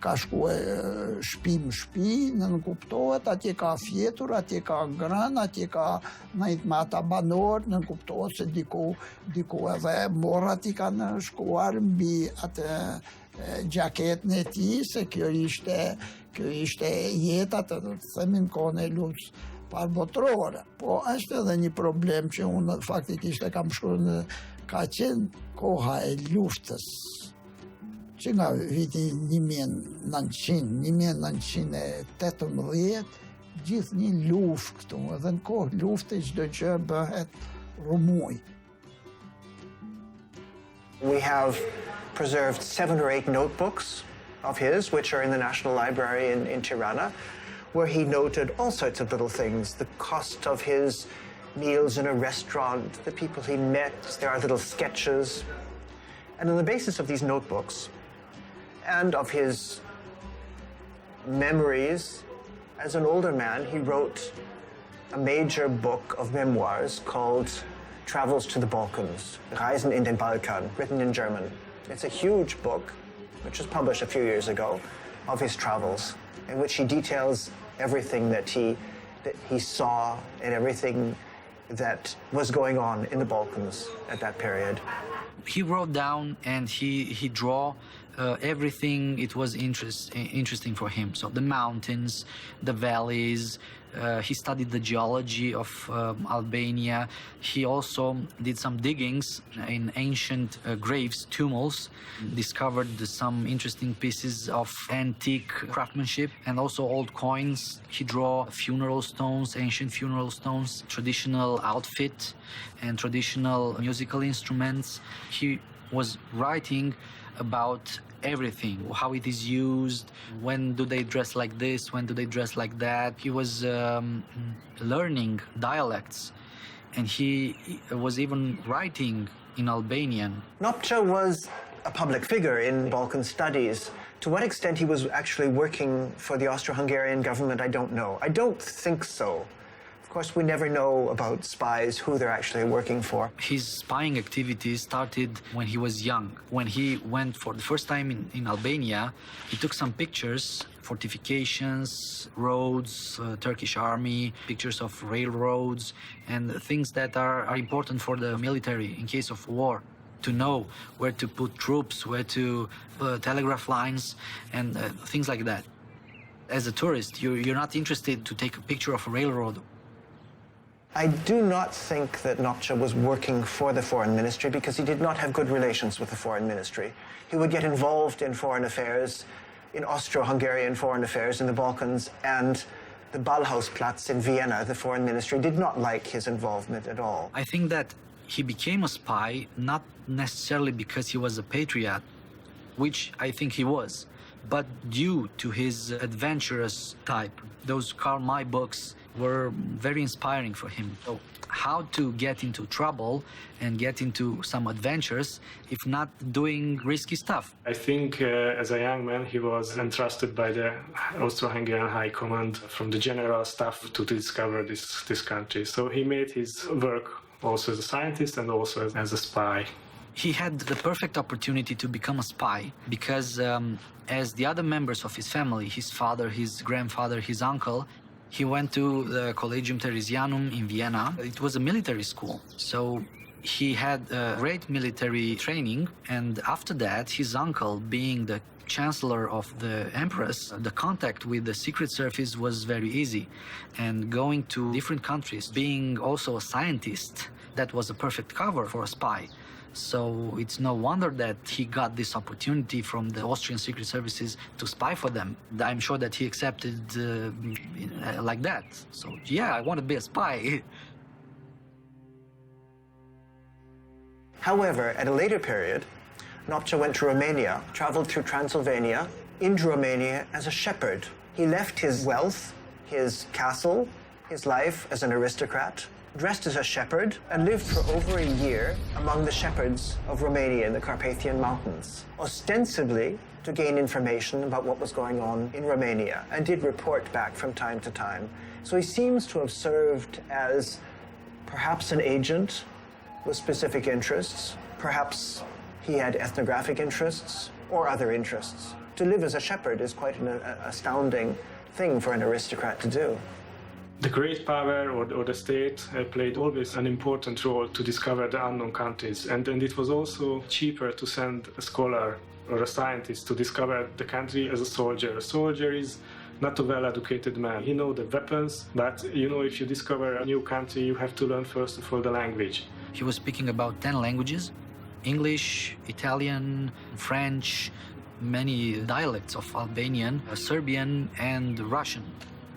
shtëpi në shtëpi, në kuptohet, atje ka fjetur, atje ka grën, atje ka najt me ata banor, në kuptohet se diku edhe morrat i kanë shkuar mbi atë gjaketën e tij, se kjo ishte jeta të themin kohën e luftës parabotërore. Po është edhe një problem që unë faktikisht e kam shkruar, ka qenë koha e luftës, që nga viti 1918, gjithë një luftë këtu, edhe në kohë lufte çdo gjë bëhet rumuj. We have preserved 7 or 8 notebooks of his, which are in the National Library in Tirana, where he noted all sorts of little things, the cost of his meals in a restaurant, the people he met, there are little sketches. And on the basis of these notebooks and of his memories, as an older man, he wrote a major book of memoirs called Travels to the Balkans, Reisen in den Balkan, written in German. It's a huge book, which was published a few years ago, of his travels, in which he details everything that he saw and everything that was going on in the Balkans at that period. He wrote down and he drew everything, it was interesting for him. So the mountains, the valleys. He studied the geology of Albania. He also did some diggings in ancient graves, tumuli, discovered some interesting pieces of antique craftsmanship and also old coins. He drew funeral stones, ancient funeral stones, traditional outfit and traditional musical instruments. He was writing about everything, how it is used, when do they dress like this, when do they dress like that. He was learning dialects, and he was even writing in Albanian. Nopcsa was a public figure in Balkan studies. To what extent he was actually working for the Austro-Hungarian government, I don't know. I don't think so. Of course, we never know about spies, who they're actually working for. His spying activities started when he was young. When he went for the first time in Albania, he took some pictures, fortifications, roads, Turkish army, pictures of railroads, and things that are important for the military in case of war. To know where to put troops, where to telegraph lines, and things like that. As a tourist, you're not interested to take a picture of a railroad. I do not think that Nopcsa was working for the foreign ministry because he did not have good relations with the foreign ministry. He would get involved in foreign affairs, in Austro-Hungarian foreign affairs in the Balkans, and the Ballhausplatz in Vienna, the foreign ministry, did not like his involvement at all. I think that he became a spy not necessarily because he was a patriot, which I think he was, but due to his adventurous type. Those Karl May books were very inspiring for him. So how to get into trouble and get into some adventures if not doing risky stuff. I think as a young man he was entrusted by the Austro-Hungarian High Command from the general staff to discover this country. So he made his work also as a scientist and also as a spy. He had the perfect opportunity to become a spy because as the other members of his family, his father, his grandfather, his uncle, he went to the Collegium Theresianum in Vienna. It was a military school. So he had great military training. And after that, his uncle, being the chancellor of the empress, the contact with the secret service was very easy. And going to different countries, being also a scientist, that was a perfect cover for a spy. So it's no wonder that he got this opportunity from the Austrian secret services to spy for them. I'm sure that he accepted like that. So yeah, I want to be a spy. However, at a later period, Nopcsa went to Romania, traveled through Transylvania, into Romania as a shepherd. He left his wealth, his castle, his life as an aristocrat, dressed as a shepherd, and lived for over a year among the shepherds of Romania in the Carpathian Mountains, ostensibly to gain information about what was going on in Romania, and did report back from time to time. So he seems to have served as perhaps an agent with specific interests, perhaps he had ethnographic interests or other interests. To live as a shepherd is quite an astounding thing for an aristocrat to do. The great power or the state played always an important role to discover the unknown countries, and it was also cheaper to send a scholar or a scientist to discover the country as a soldier. A soldier is not a well-educated man. He knows the weapons, but if you discover a new country, you have to learn first of all the language. He was speaking about 10 languages: English, Italian, French, many dialects of Albanian, Serbian, and Russian.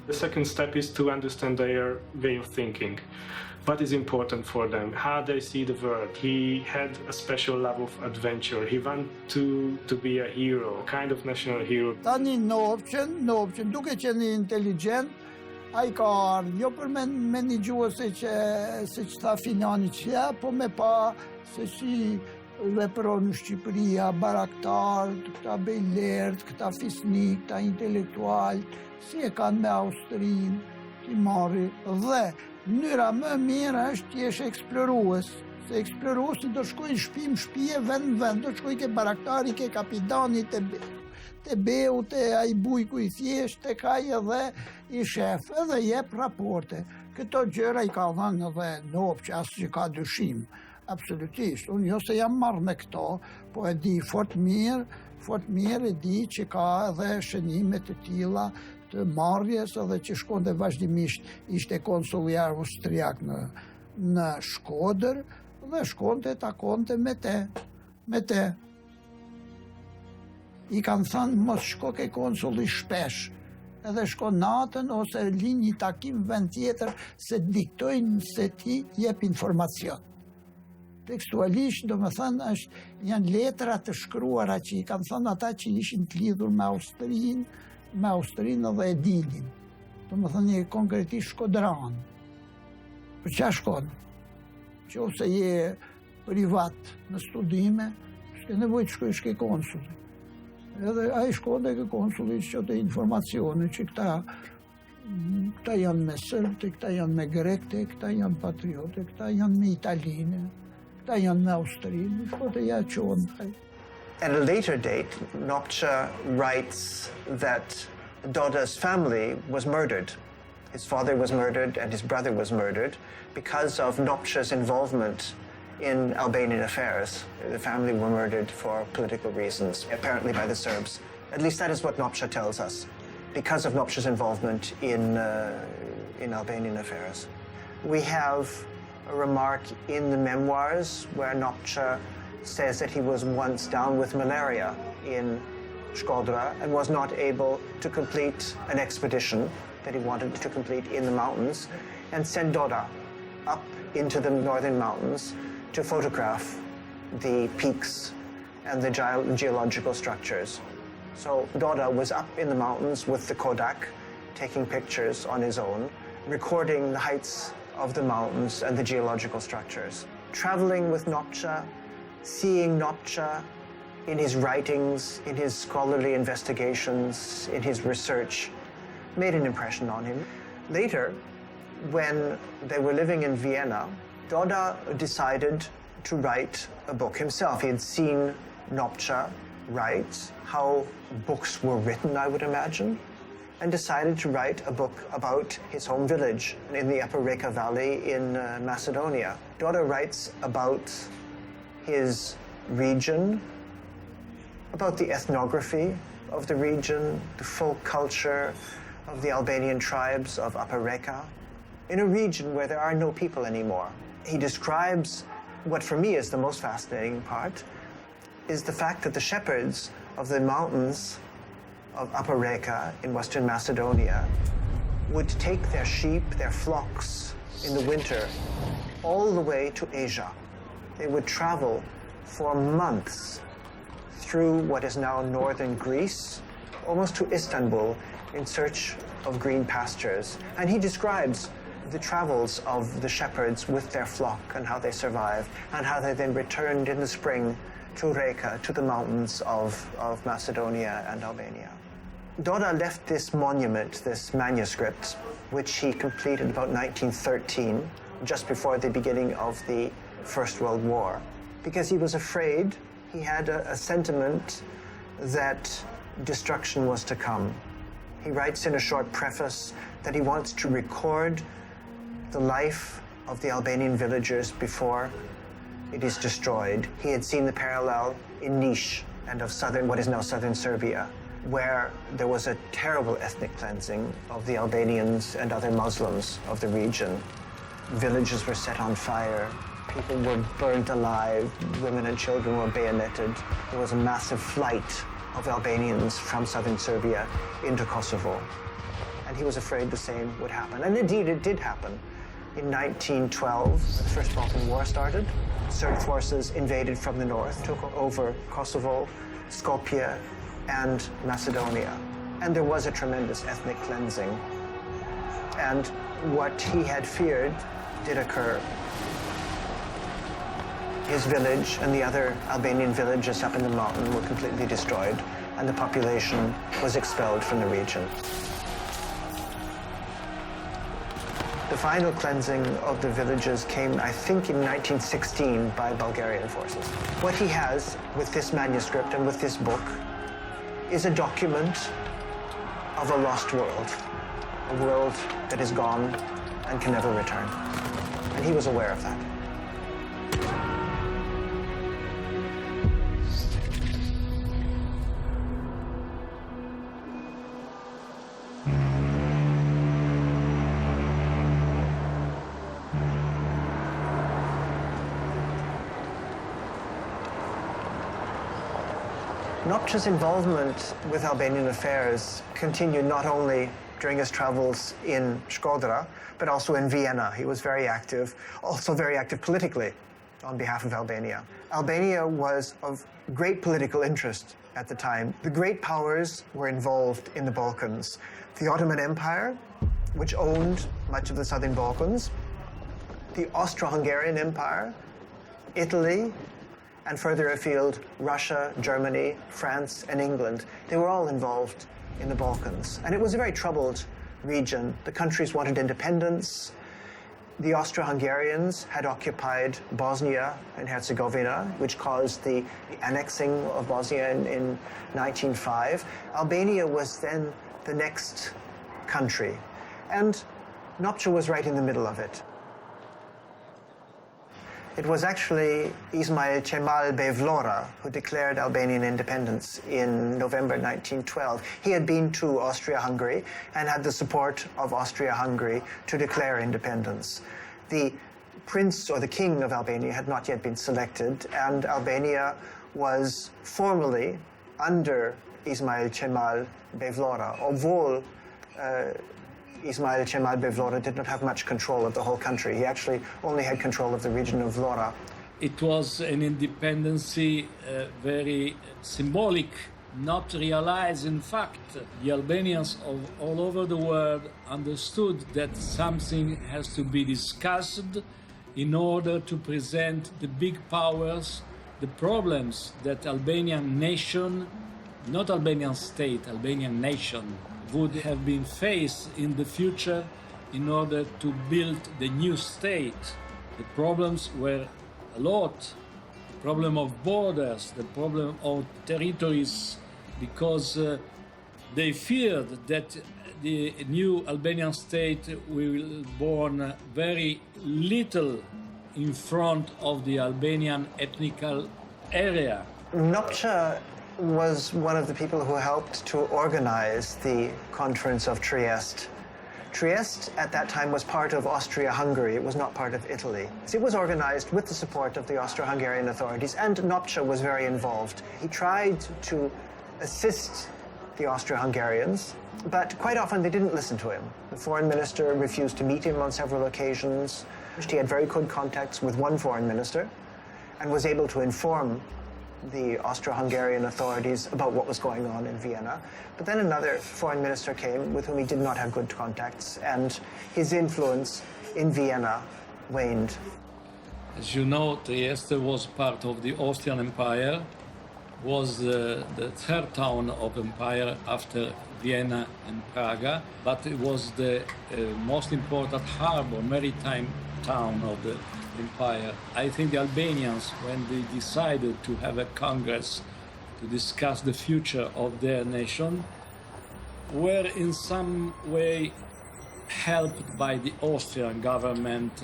The second step is to understand their way of thinking. What is important for them, how they see the world. He had a special love of adventure. He wanted to be a hero, a kind of national hero. Tani Nopcsa, duke qenë inteligent, ai ka ardhur jo për me menaxhuese se ç'ta Finani që po me pa se si vepron në Shqipëria, baraktarët, këta bejlerët, këta fisnik, këta intelektual, si e kanë me Austrinë, ti marri. Dhe mënyra më mirë është ti jesh eksplorues. Se eksploruesi do shkojnë shtëpi, vend, do shkojnë ke baraktari, ke kapitani, te beu, te ai bujku I thjesht, te kaj edhe I shef, edhe jep raporte. Këto gjëra I ka dhënë edhe Nopcsa, as që ka dyshim. Absolutisht. Unë jo se jam marrë me këto, po e di fort mirë fort mirë e di që ka edhe shënime të tilla të marrjes edhe që shkonte vazhdimisht, ishte konsulli austriak në Shkodër dhe shkonte takonte me te. I kanë thënë mos shko ke konsulli shpesh, edhe shko natën ose lin një takim vend tjetër se diktojnë se ti jep informacion. Tekstualisht, do me thënë, janë letra të shkruara që i kanë thënë ata që ishin të lidhur me Austrinë dhe e dilin. Do me thënë një konkretisht shkodran. Për qa shkon? Që ose je privat në studime, s'ke nevoj të shkoj shke konsulli. Edhe a i shkon dhe ke konsulli që të informacione që këta janë me sërbë, këta janë me grekte, këta janë patriote, këta janë me italiane, këta janë me austrinë, shko të ja qonë. At a later date, Nopcsa writes that DODA's family was murdered. His father was murdered and his brother was murdered because of Nopcsa's involvement in Albanian affairs. The family were murdered for political reasons, apparently by the Serbs. At least that is what Nopcsa tells us, because of Nopcsa's involvement in Albanian affairs. We have a remark in the memoirs where Nopcsa says that he was once down with malaria in Shkodra and was not able to complete an expedition that he wanted to complete in the mountains, and sent DODA up into the northern mountains to photograph the peaks and the geological structures. So DODA was up in the mountains with the Kodak, taking pictures on his own, recording the heights of the mountains and the geological structures. Traveling with Nopcsa, seeing Nopcsa in his writings, in his scholarly investigations, in his research, made an impression on him. Later, when they were living in Vienna, DODA decided to write a book himself. He had seen Nopcsa write how books were written, I would imagine, and decided to write a book about his home village in the Upper Reka Valley in Macedonia. DODA writes about his region, about the ethnography of the region, the folk culture of the Albanian tribes of Upper Reka, in a region where there are no people anymore. He describes what for me is the most fascinating part, is the fact that the shepherds of the mountains of Upper Reka in Western Macedonia would take their sheep, their flocks in the winter, all the way to Asia. They would travel for months through what is now northern Greece, almost to Istanbul, in search of green pastures. And he describes the travels of the shepherds with their flock and how they survived, and how they then returned in the spring to Reka, to the mountains of Macedonia and Albania. DODA left this monument, this manuscript, which he completed about 1913, just before the beginning of the First World War, because he was afraid. He had a sentiment that destruction was to come. He writes in a short preface that he wants to record the life of the Albanian villagers before it is destroyed. He had seen the parallel in Niš and of what is now southern Serbia, where there was a terrible ethnic cleansing of the Albanians and other Muslims of the region. Villages were set on fire. People were burnt alive. Women and children were bayoneted. There was a massive flight of Albanians from southern Serbia into Kosovo. And he was afraid the same would happen. And indeed, it did happen. In 1912, the First Balkan War started. Serb forces invaded from the north, took over Kosovo, Skopje, and Macedonia. And there was a tremendous ethnic cleansing. And what he had feared did occur. His village and the other Albanian villages up in the mountain were completely destroyed, and the population was expelled from the region. The final cleansing of the villages came, I think, in 1916 by Bulgarian forces. What he has with this manuscript and with this book is a document of a lost world, a world that is gone and can never return. And he was aware of that. Nopcsa's involvement with Albanian affairs continued not only during his travels in Shkodra, but also in Vienna. He was very active, also very active politically on behalf of Albania. Albania was of great political interest at the time. The great powers were involved in the Balkans. The Ottoman Empire, which owned much of the southern Balkans, the Austro-Hungarian Empire, Italy, and further afield, Russia, Germany, France, and England. They were all involved in the Balkans. And it was a very troubled region. The countries wanted independence. The Austro-Hungarians had occupied Bosnia and Herzegovina, which caused the annexing of Bosnia in 1905. Albania was then the next country, and Nopcsa was right in the middle of it. It was actually Ismail Kemal Bey-Vlora who declared Albanian independence in November 1912. He had been to Austria-Hungary and had the support of Austria-Hungary to declare independence. The prince or the king of Albania had not yet been selected, and Albania was formally under Ismail Kemal Bey-Vlora, although Ismail Kemal Bey-Vlora did not have much control of the whole country. He actually only had control of the region of Vlora. It was an independence very symbolic, not realized. In fact, the Albanians of all over the world understood that something has to be discussed in order to present the big powers the problems that Albanian nation, not Albanian state, Albanian nation, would have been faced in the future in order to build the new state. The problems were a lot. The problem of borders, the problem of territories, because they feared that the new Albanian state will born very little in front of the Albanian ethnical area. Nopcsa was one of the people who helped to organize the Conference of Trieste. Trieste at that time was part of Austria-Hungary. It was not part of Italy. It was organized with the support of the Austro-Hungarian authorities, and Nopcsa was very involved. He tried to assist the Austro-Hungarians, but quite often they didn't listen to him. The foreign minister refused to meet him on several occasions. He had very good contacts with one foreign minister and was able to inform the Austro-Hungarian authorities about what was going on in Vienna. But then another foreign minister came with whom he did not have good contacts, and his influence in Vienna waned. As you know, Trieste was part of the Austrian Empire, was the third town of empire after Vienna and Praga, but it was the most important harbor, maritime town of the empire. I think the Albanians, when they decided to have a congress to discuss the future of their nation, were in some way helped by the Austrian government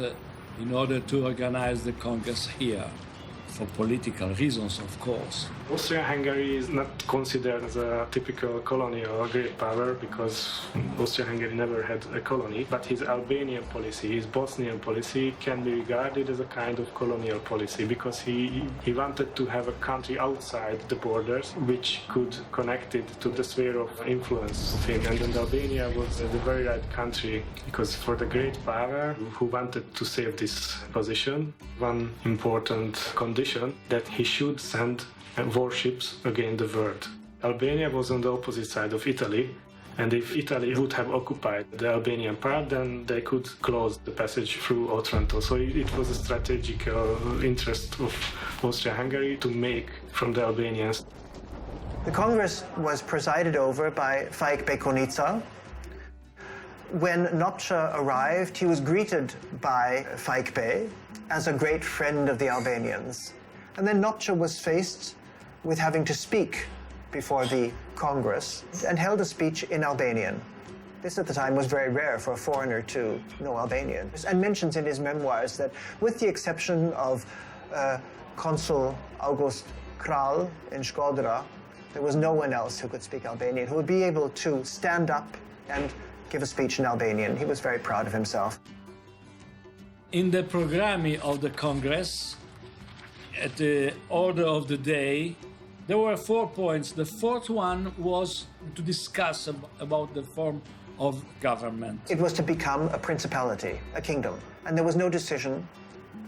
in order to organize the congress here, for political reasons, of course. Austria-Hungary is not considered as a typical colony or a great power because Austria-Hungary never had a colony, but his Albanian policy, his Bosnian policy can be regarded as a kind of colonial policy because he wanted to have a country outside the borders which could connect it to the sphere of influence of him. And then Albania was the very right country because for the great power who wanted to save this position, one important condition that he should send warships against the world. Albania was on the opposite side of Italy, and if Italy would have occupied the Albanian part, then they could close the passage through Otranto. So it was a strategic interest of Austria-Hungary to make from the Albanians. The Congress was presided over by Faik Bey Konica. When Nopcsa arrived, he was greeted by Faik Bey as a great friend of the Albanians. And then Nopcsa was faced with having to speak before the Congress and held a speech in Albanian. This at the time was very rare for a foreigner to know Albanian, and mentions in his memoirs that with the exception of Consul August Krall in Shkodra, there was no one else who could speak Albanian, who would be able to stand up and give a speech in Albanian. He was very proud of himself. In the programme of the Congress, at the order of the day, There were 4 points. The fourth one was to discuss about the form of government. It was to become a principality, a kingdom, and there was no decision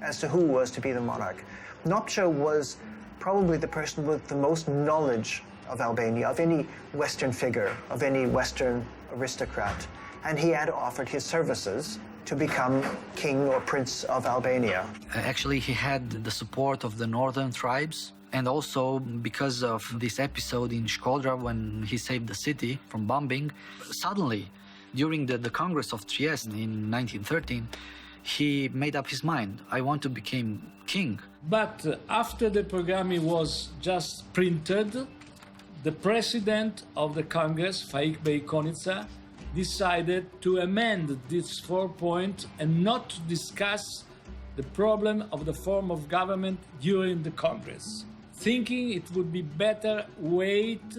as to who was to be the monarch. Nopcsa was probably the person with the most knowledge of Albania, of any Western figure, of any Western aristocrat, and he had offered his services to become king or prince of Albania. Actually, he had the support of the northern tribes, and also because of this episode in Shkodra when he saved the city from bombing, suddenly, during the Congress of Trieste in 1913, he made up his mind. I want to become king. But after the program was just printed, the president of the Congress, Faik Bey Konica, decided to amend this 4 points and not to discuss the problem of the form of government during the Congress, thinking it would be better wait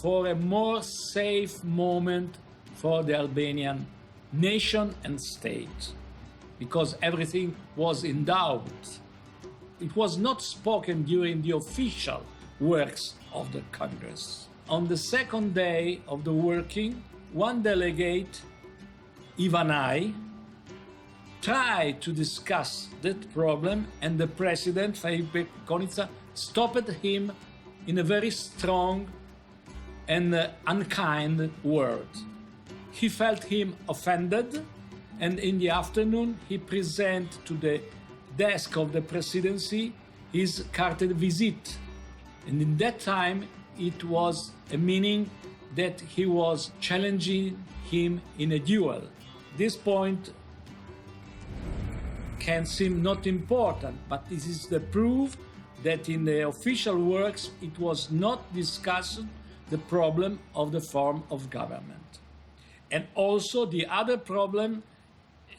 for a more safe moment for the Albanian nation and state, because everything was in doubt. It was not spoken during the official works of the Congress. On the second day of the working, one delegate, Ivanai, tried to discuss that problem, and the president, Faik Konica, stopped him in a very strong and unkind word. He felt him offended, and in the afternoon he presented to the desk of the presidency his carte de visite. And in that time it was a meaning that he was challenging him in a duel. This point can seem not important, but this is the proof that in the official works it was not discussed the problem of the form of government. And also the other problem,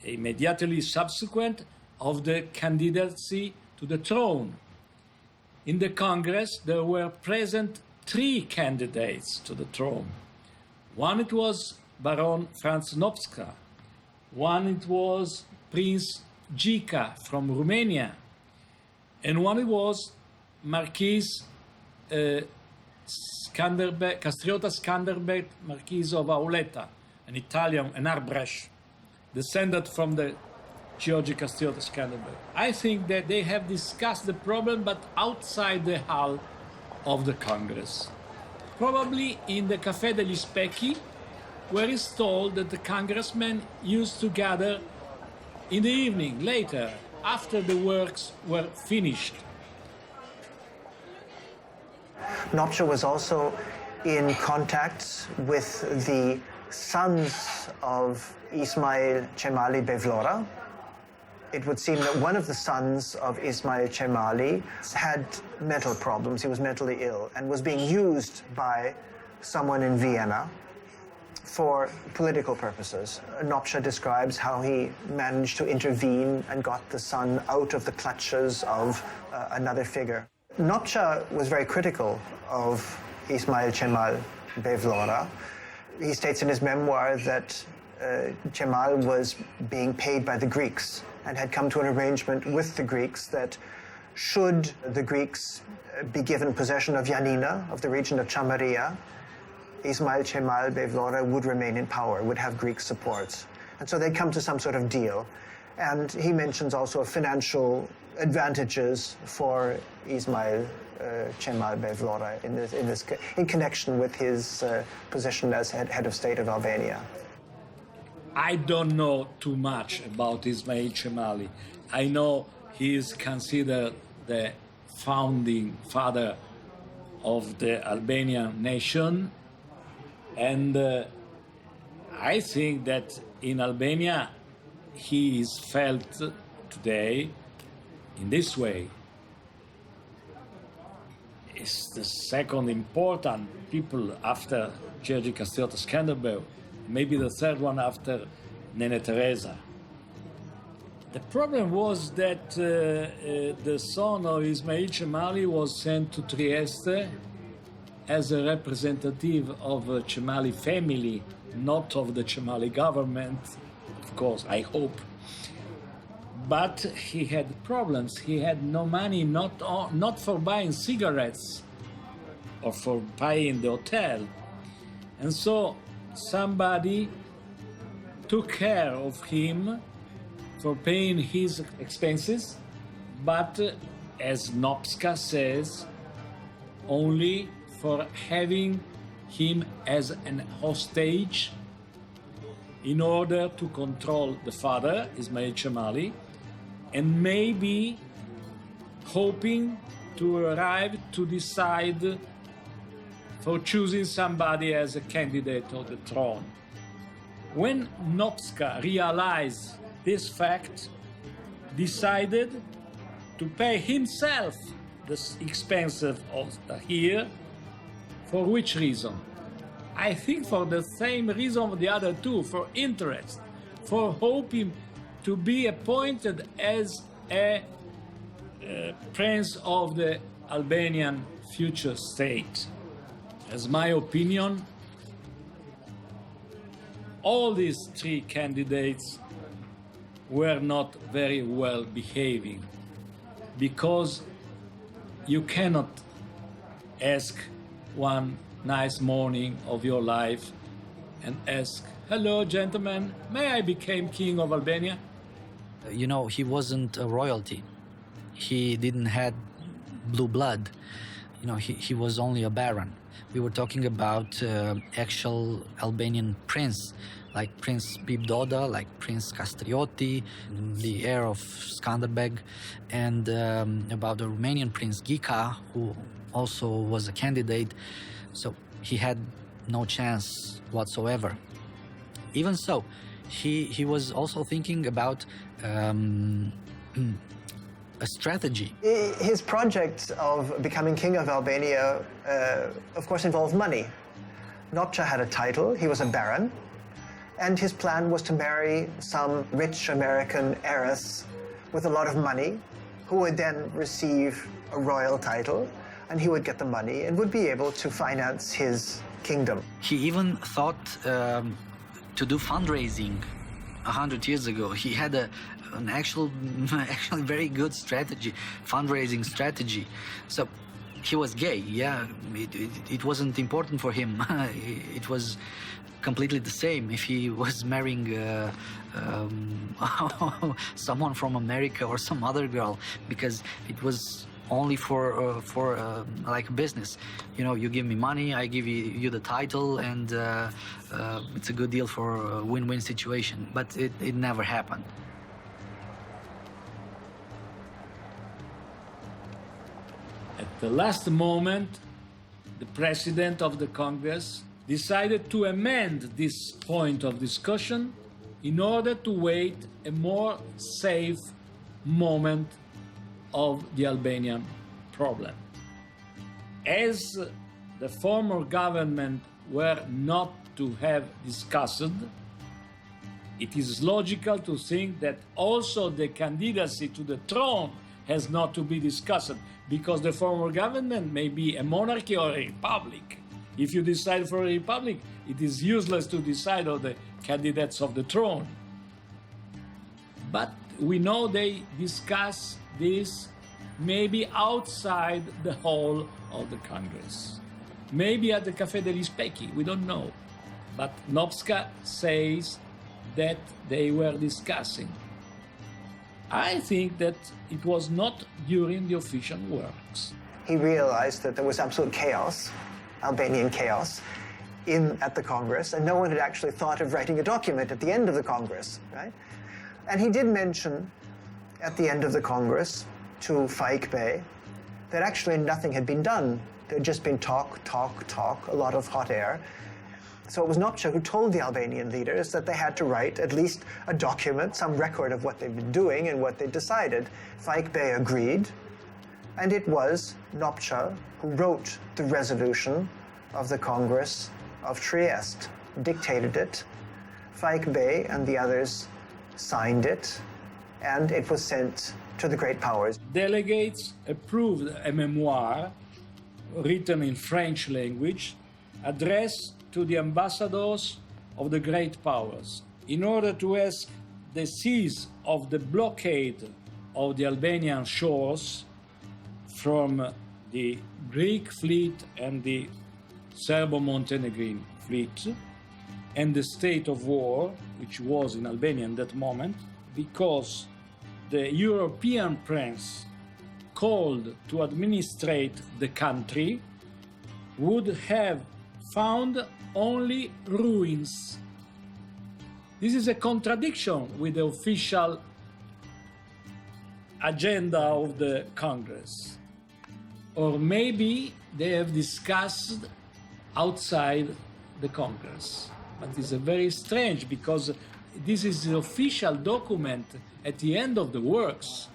immediately subsequent, of the candidacy to the throne. In the Congress, there were present 3 candidates to the throne. One it was Baron Franz Nopcsa, one it was Prince Gica from Romania, and one it was Marquis Castriota Skanderbeg, Marquis of Auletta, an Italian, an Arbrecht, descended from the Georgi Castriota Skanderbeg. I think that they have discussed the problem, but outside the hall of the Congress. Probably in the Café degli Specchi, where it's told that the congressmen used to gather in the evening, later, after the works were finished. Nopcsa was also in contact with the sons of Ismail Cemali Bevlora. It would seem that one of the sons of Ismail Cemali had mental problems. He was mentally ill and was being used by someone in Vienna for political purposes. Nopcsa describes how he managed to intervene and got the son out of the clutches of another figure. Nopcsa was very critical of Ismail Cemal Bevlora. He states in his memoir that Cemal was being paid by the Greeks and had come to an arrangement with the Greeks that should the Greeks be given possession of Yanina, of the region of Chamaria, Ismail Cemal Bevlora would remain in power, would have Greek support. And so they'd come to some sort of deal. And he mentions also financial advantages for Ismail Cemal Bevlora in connection with his position as head of state of Albania. I don't know too much about Ismail Cemali. I know he is considered the founding father of the Albanian nation, and I think that in Albania he is felt today in this way. It's the second important people after Georgi Castriota Skanderbeg, maybe the third one after Nene Teresa. The problem was that the son of Ismail Cemali was sent to Trieste as a representative of the Cemali family, not of the Cemali government, of course, I hope. But he had problems. He had no money, not for buying cigarettes, or for paying the hotel. And so somebody took care of him for paying his expenses, but as Nopcsa says, only for having him as an hostage in order to control the father, Ismail Chamali, and maybe hoping to arrive to decide for choosing somebody as a candidate of the throne. When Nopcsa realized this fact, decided to pay himself the expenses of here. For which reason? I think for the same reason of the other two, for interest, for hoping to be appointed as a prince of the Albanian future state. As my opinion, all these three candidates were not very well behaving, because you cannot ask one nice morning of your life and ask, "Hello, gentlemen, may I become king of Albania?" You know, he wasn't a royalty. He didn't have blue blood. You know, he was only a baron. We were talking about actual Albanian prince, like Prince DODA, like Prince Kastrioti, the heir of Skanderbeg, and about the Romanian Prince Gica, who also was a candidate. So he had no chance whatsoever. Even so, he was also thinking about a strategy. His project of becoming king of Albania, of course, involved money. Nopcsa had a title, he was a baron, and his plan was to marry some rich American heiress with a lot of money, who would then receive a royal title, and he would get the money and would be able to finance his kingdom. He even thought to do fundraising 100 years ago. He had an actually very good strategy, fundraising strategy. So he was gay, yeah. It wasn't important for him. It was completely the same if he was marrying someone from America or some other girl, because it was only for like business. You know, you give me money, I give you the title, and it's a good deal for a win-win situation. But it never happened. At the last moment, the president of the Congress decided to amend this point of discussion in order to wait a more safe moment of the Albanian problem. As the former government were not to have discussed, it is logical to think that also the candidacy to the throne has not to be discussed, because the former government may be a monarchy or a republic. If you decide for a republic, it is useless to decide on the candidates of the throne. But we know they discuss this maybe outside the hall of the Congress. Maybe at the Café degli Specchi, we don't know. But Nopcsa says that they were discussing. I think that it was not during the official works. He realized that there was absolute chaos, Albanian chaos, at the Congress, and no one had actually thought of writing a document at the end of the Congress, right? And he did mention at the end of the Congress to Faik Bey that actually nothing had been done. There had just been talk, a lot of hot air. So it was Nopcsa who told the Albanian leaders that they had to write at least a document, some record of what they'd been doing and what they decided. Faik Bey agreed, and it was Nopcsa who wrote the resolution of the Congress of Trieste, dictated it. Faik Bey and the others signed it, and it was sent to the great powers. Delegates approved a memoir written in French language addressed to the ambassadors of the great powers in order to ask the cease of the blockade of the Albanian shores from the Greek fleet and the Serbo-Montenegrin fleet, and the state of war, which was in Albania at that moment, because the European prince called to administrate the country would have found only ruins. This is a contradiction with the official agenda of the Congress. Or maybe they have discussed outside the Congress. But it's very strange because this is the official document at the end of the works.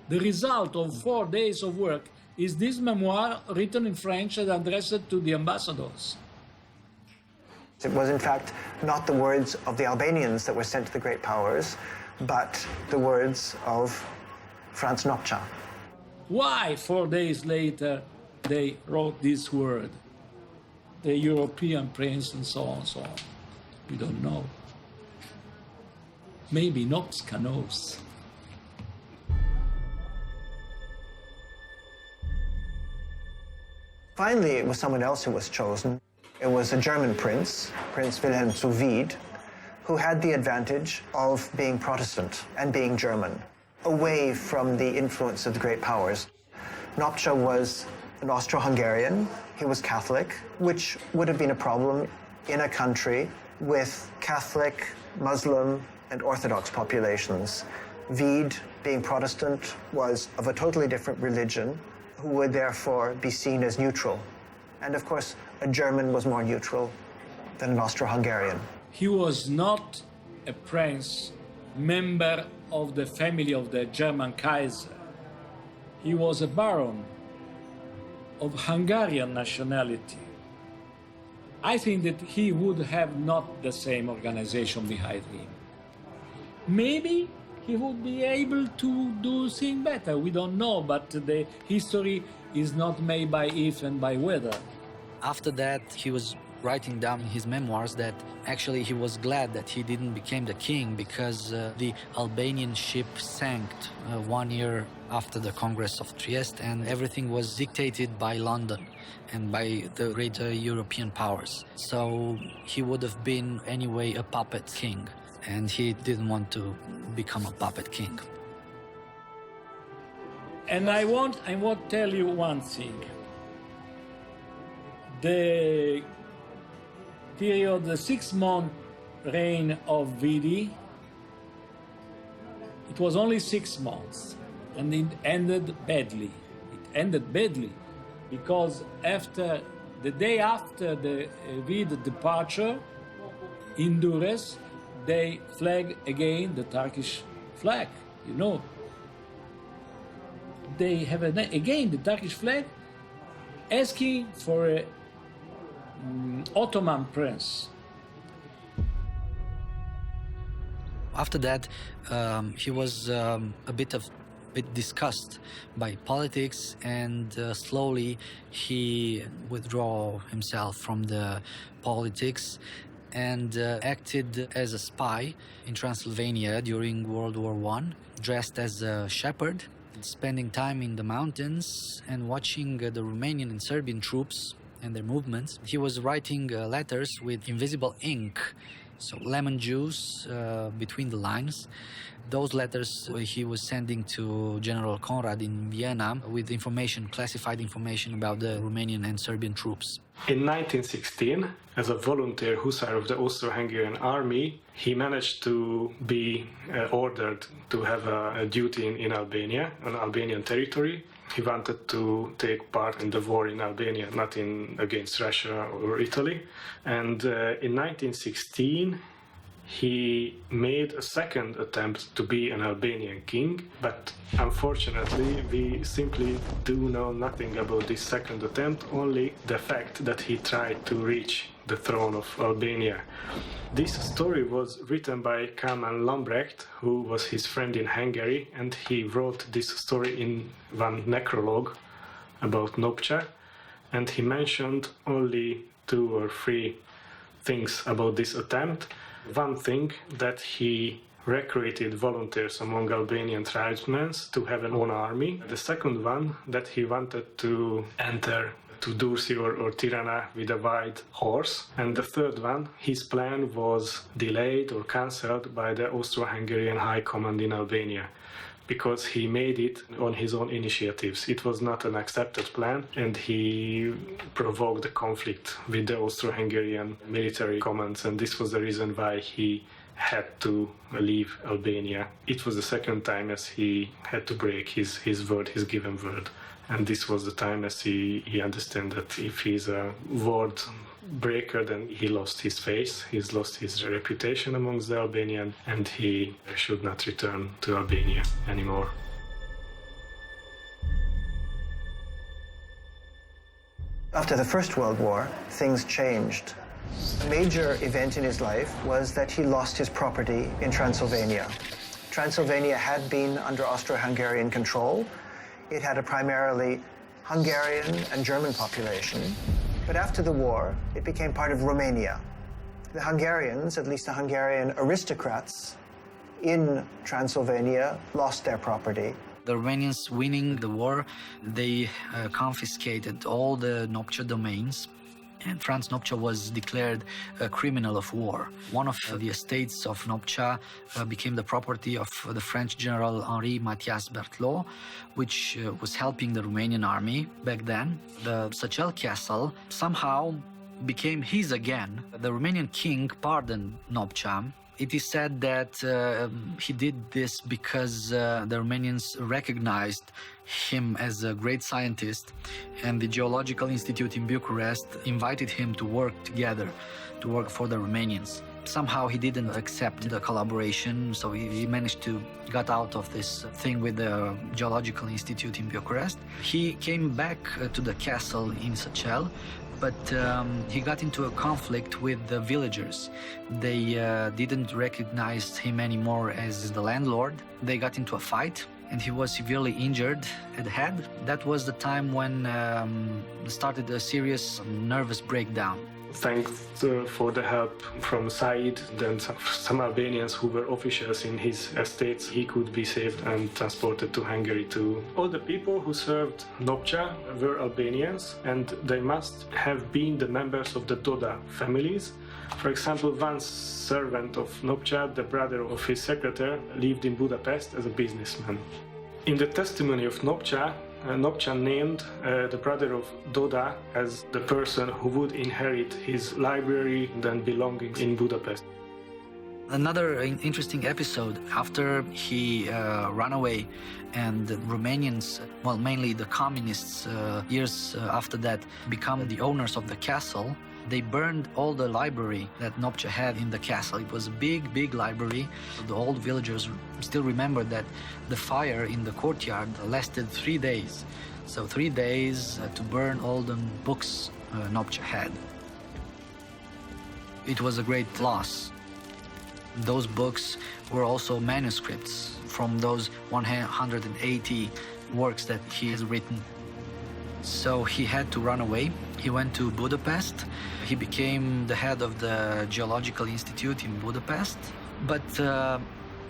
The result of 4 days of work is this memoir written in French and addressed to the ambassadors. It was, in fact, not the words of the Albanians that were sent to the great powers, but the words of Franz Nopcsa. Why 4 days later they wrote this word? The European prince and so on, so on. We don't know. Maybe Nopcsa knows. Finally, it was someone else who was chosen. It was a German prince, Prince Wilhelm zu Wied, who had the advantage of being Protestant and being German, away from the influence of the great powers. Nopcsa was an Austro-Hungarian. He was Catholic, which would have been a problem in a country with Catholic, Muslim, and Orthodox populations. Wied, being Protestant, was of a totally different religion, who would therefore be seen as neutral. And of course, a German was more neutral than an Austro-Hungarian. He was not a prince, member of the family of the German Kaiser. He was a baron of Hungarian nationality. I think that he would have not the same organization behind him. Maybe he would be able to do things better. We don't know, but the history is not made by if and by whether. After that, he was writing down in his memoirs that actually he was glad that he didn't become the king because the Albanian ship sank 1 year after the Congress of Trieste, and everything was dictated by London and by the greater European powers. So he would have been anyway a puppet king, and he didn't want to become a puppet king. And I want to tell you one thing. The period, the 6-month reign of Vidi, it was only 6 months, and it ended badly. It ended badly because after the day after the Vidi departure in Durres, they flag again the Turkish flag, you know. They have again the Turkish flag asking for a Ottoman prince. After that, he was a bit disgusted by politics, and slowly he withdrew himself from the politics and acted as a spy in Transylvania during World War I, dressed as a shepherd, spending time in the mountains and watching the Romanian and Serbian troops and their movements. He was writing letters with invisible ink, so lemon juice between the lines. Those letters he was sending to General Conrad in Vienna with information, classified information about the Romanian and Serbian troops. In 1916, as a volunteer hussar of the Austro-Hungarian army, he managed to be ordered to have a duty in Albania, on Albanian territory. He wanted to take part in the war in Albania, not against Russia or Italy. And in 1916, he made a second attempt to be an Albanian king, but unfortunately we simply do know nothing about this second attempt, only the fact that he tried to reach the throne of Albania. This story was written by Kálmán Lambrecht, who was his friend in Hungary, and he wrote this story in one necrologue about Nopcsa, and he mentioned only 2 or 3 things about this attempt. One thing, that he recruited volunteers among Albanian tribesmen to have an own army. The second one, that he wanted to enter to Durrës or Tirana with a white horse. And the third one, his plan was delayed or cancelled by the Austro-Hungarian High Command in Albania, because he made it on his own initiatives. It was not an accepted plan, and he provoked a conflict with the Austro-Hungarian military commands, and this was the reason why he had to leave Albania. It was the second time as he had to break his word, his given word. And this was the time as he understood that if he's a word breaker, then he lost his face, he's lost his reputation amongst the Albanians, and he should not return to Albania anymore. After the First World War, things changed. A major event in his life was that he lost his property in Transylvania. Transylvania had been under Austro-Hungarian control. It had a primarily Hungarian and German population. But after the war, it became part of Romania. The Hungarians, at least the Hungarian aristocrats in Transylvania, lost their property. The Romanians winning the war, they confiscated all the Nopcsa domains, and Franz Nopcsa was declared a criminal of war. One of the estates of Nopcsa became the property of the French general Henri Mathias Berthelot, which was helping the Romanian army back then. The Săcel castle somehow became his again. The Romanian king pardoned Nopcsa. It is said that he did this because the Romanians recognized him as a great scientist, and the Geological Institute in Bucharest invited him to work together, to work for the Romanians. Somehow he didn't accept the collaboration, so he managed to get out of this thing with the Geological Institute in Bucharest. He came back to the castle in Săcel, but he got into a conflict with the villagers. They didn't recognize him anymore as the landlord. They got into a fight, and he was severely injured at the head. That was the time when started a serious nervous breakdown. Thanks for the help from Said and some Albanians who were officials in his estates, he could be saved and transported to Hungary too. All the people who served Nopcsa were Albanians, and they must have been the members of the DODA families. For example, one servant of Nopcsa, the brother of his secretary, lived in Budapest as a businessman. In the testimony of Nopcsa, Nopcsa named the brother of DODA as the person who would inherit his library and belongings in Budapest. Another interesting episode, after he ran away and the Romanians, well, mainly the communists, years after that, become the owners of the castle, they burned all the library that Nopcsa had in the castle. It was a big, big library. The old villagers still remember that the fire in the courtyard lasted 3 days. So 3 days to burn all the books Nopcsa had. It was a great loss. Those books were also manuscripts from those 180 works that he has written. So he had to run away. He went to Budapest. He became the head of the Geological Institute in Budapest. But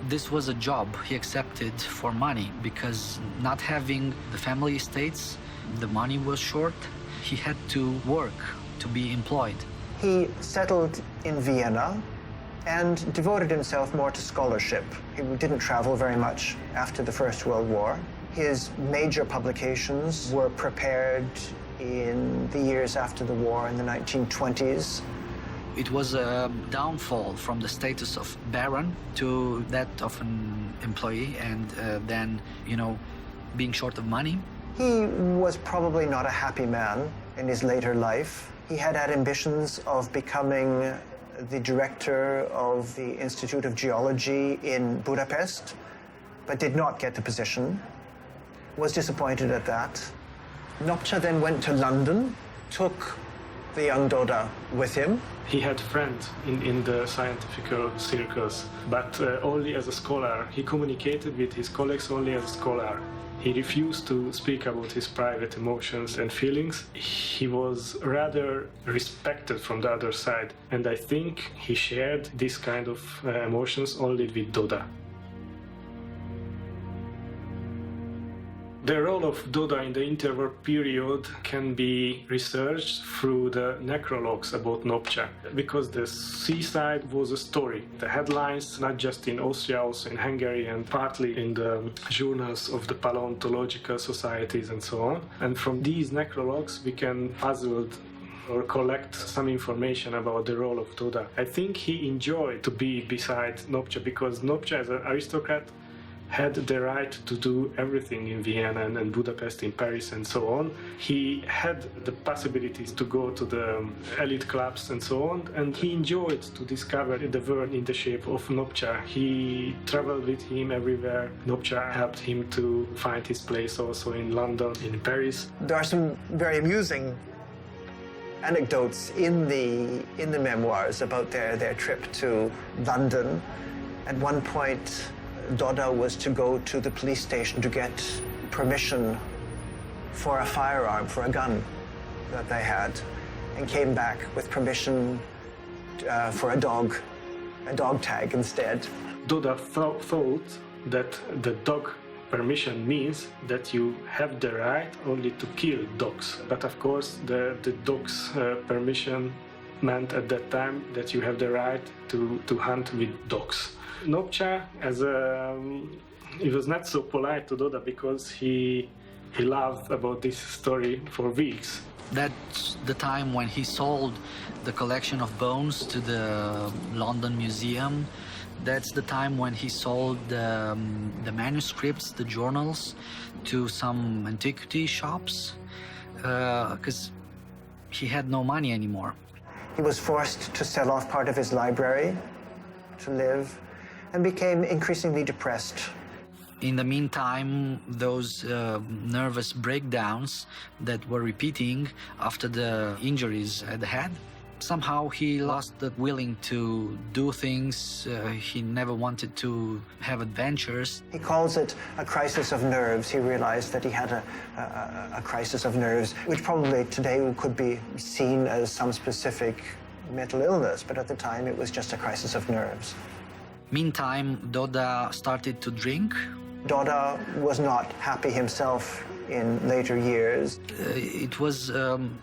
this was a job he accepted for money, because not having the family estates, the money was short. He had to work to be employed. He settled in Vienna and devoted himself more to scholarship. He didn't travel very much after the First World War. His major publications were prepared in the years after the war, in the 1920s. It was a downfall from the status of baron to that of an employee, and then, being short of money. He was probably not a happy man in his later life. He had ambitions of becoming the director of the Institute of Geology in Budapest, but did not get the position. Was disappointed at that. Nopcsa then went to London, took the young DODA with him. He had friends in the scientific circles, but only as a scholar. He communicated with his colleagues only as a scholar. He refused to speak about his private emotions and feelings. He was rather respected from the other side, and I think he shared this kind of emotions only with DODA. The role of DODA in the interwar period can be researched through the necrologues about Nopcsa, because the seaside was a story. The headlines, not just in Austria, also in Hungary, and partly in the journals of the paleontological societies and so on. And from these necrologues we can puzzle or collect some information about the role of DODA. I think he enjoyed to be beside Nopcsa, because Nopcsa, as an aristocrat, had the right to do everything in Vienna and Budapest, in Paris and so on. He had the possibilities to go to the elite clubs and so on, and he enjoyed to discover the world in the shape of Nopcsa. He traveled with him everywhere. Nopcsa helped him to find his place also in London, in Paris. There are some very amusing anecdotes in the memoirs about their trip to London. At one point, DODA was to go to the police station to get permission for a firearm, for a gun that they had, and came back with permission for a dog tag instead. DODA thought that the dog permission means that you have the right only to kill dogs. But of course, the dog's permission meant at that time that you have the right to hunt with dogs. Nopcsa, he was not so polite to DODA, because he laughed about this story for weeks. That's the time when he sold the collection of bones to the London Museum. That's the time when he sold the manuscripts, the journals, to some antiquity shops, because he had no money anymore. He was forced to sell off part of his library to live, and became increasingly depressed. In the meantime, those nervous breakdowns that were repeating after the injuries at the head, somehow he lost the willing to do things. He never wanted to have adventures. He calls it a crisis of nerves. He realized that he had a crisis of nerves, which probably today could be seen as some specific mental illness, but at the time it was just a crisis of nerves. Meantime, DODA started to drink. DODA was not happy himself in later years. It was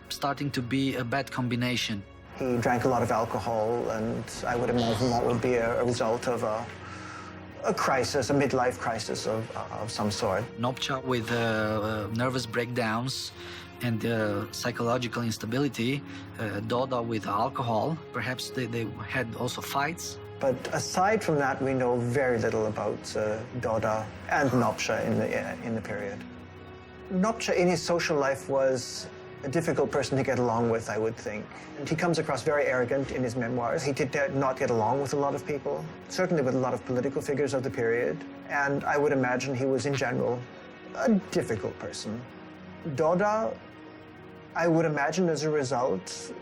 starting to be a bad combination. He drank a lot of alcohol, and I would imagine that would be a result of a crisis, a midlife crisis of some sort. Nopcsa with nervous breakdowns and psychological instability, DODA with alcohol. Perhaps they had also fights. But aside from that, we know very little about DODA and Nopcsa in the period. Nopcsa in his social life was a difficult person to get along with, I would think. And he comes across very arrogant in his memoirs. He did not get along with a lot of people, certainly with a lot of political figures of the period. And I would imagine he was, in general, a difficult person. DODA, I would imagine, as a result,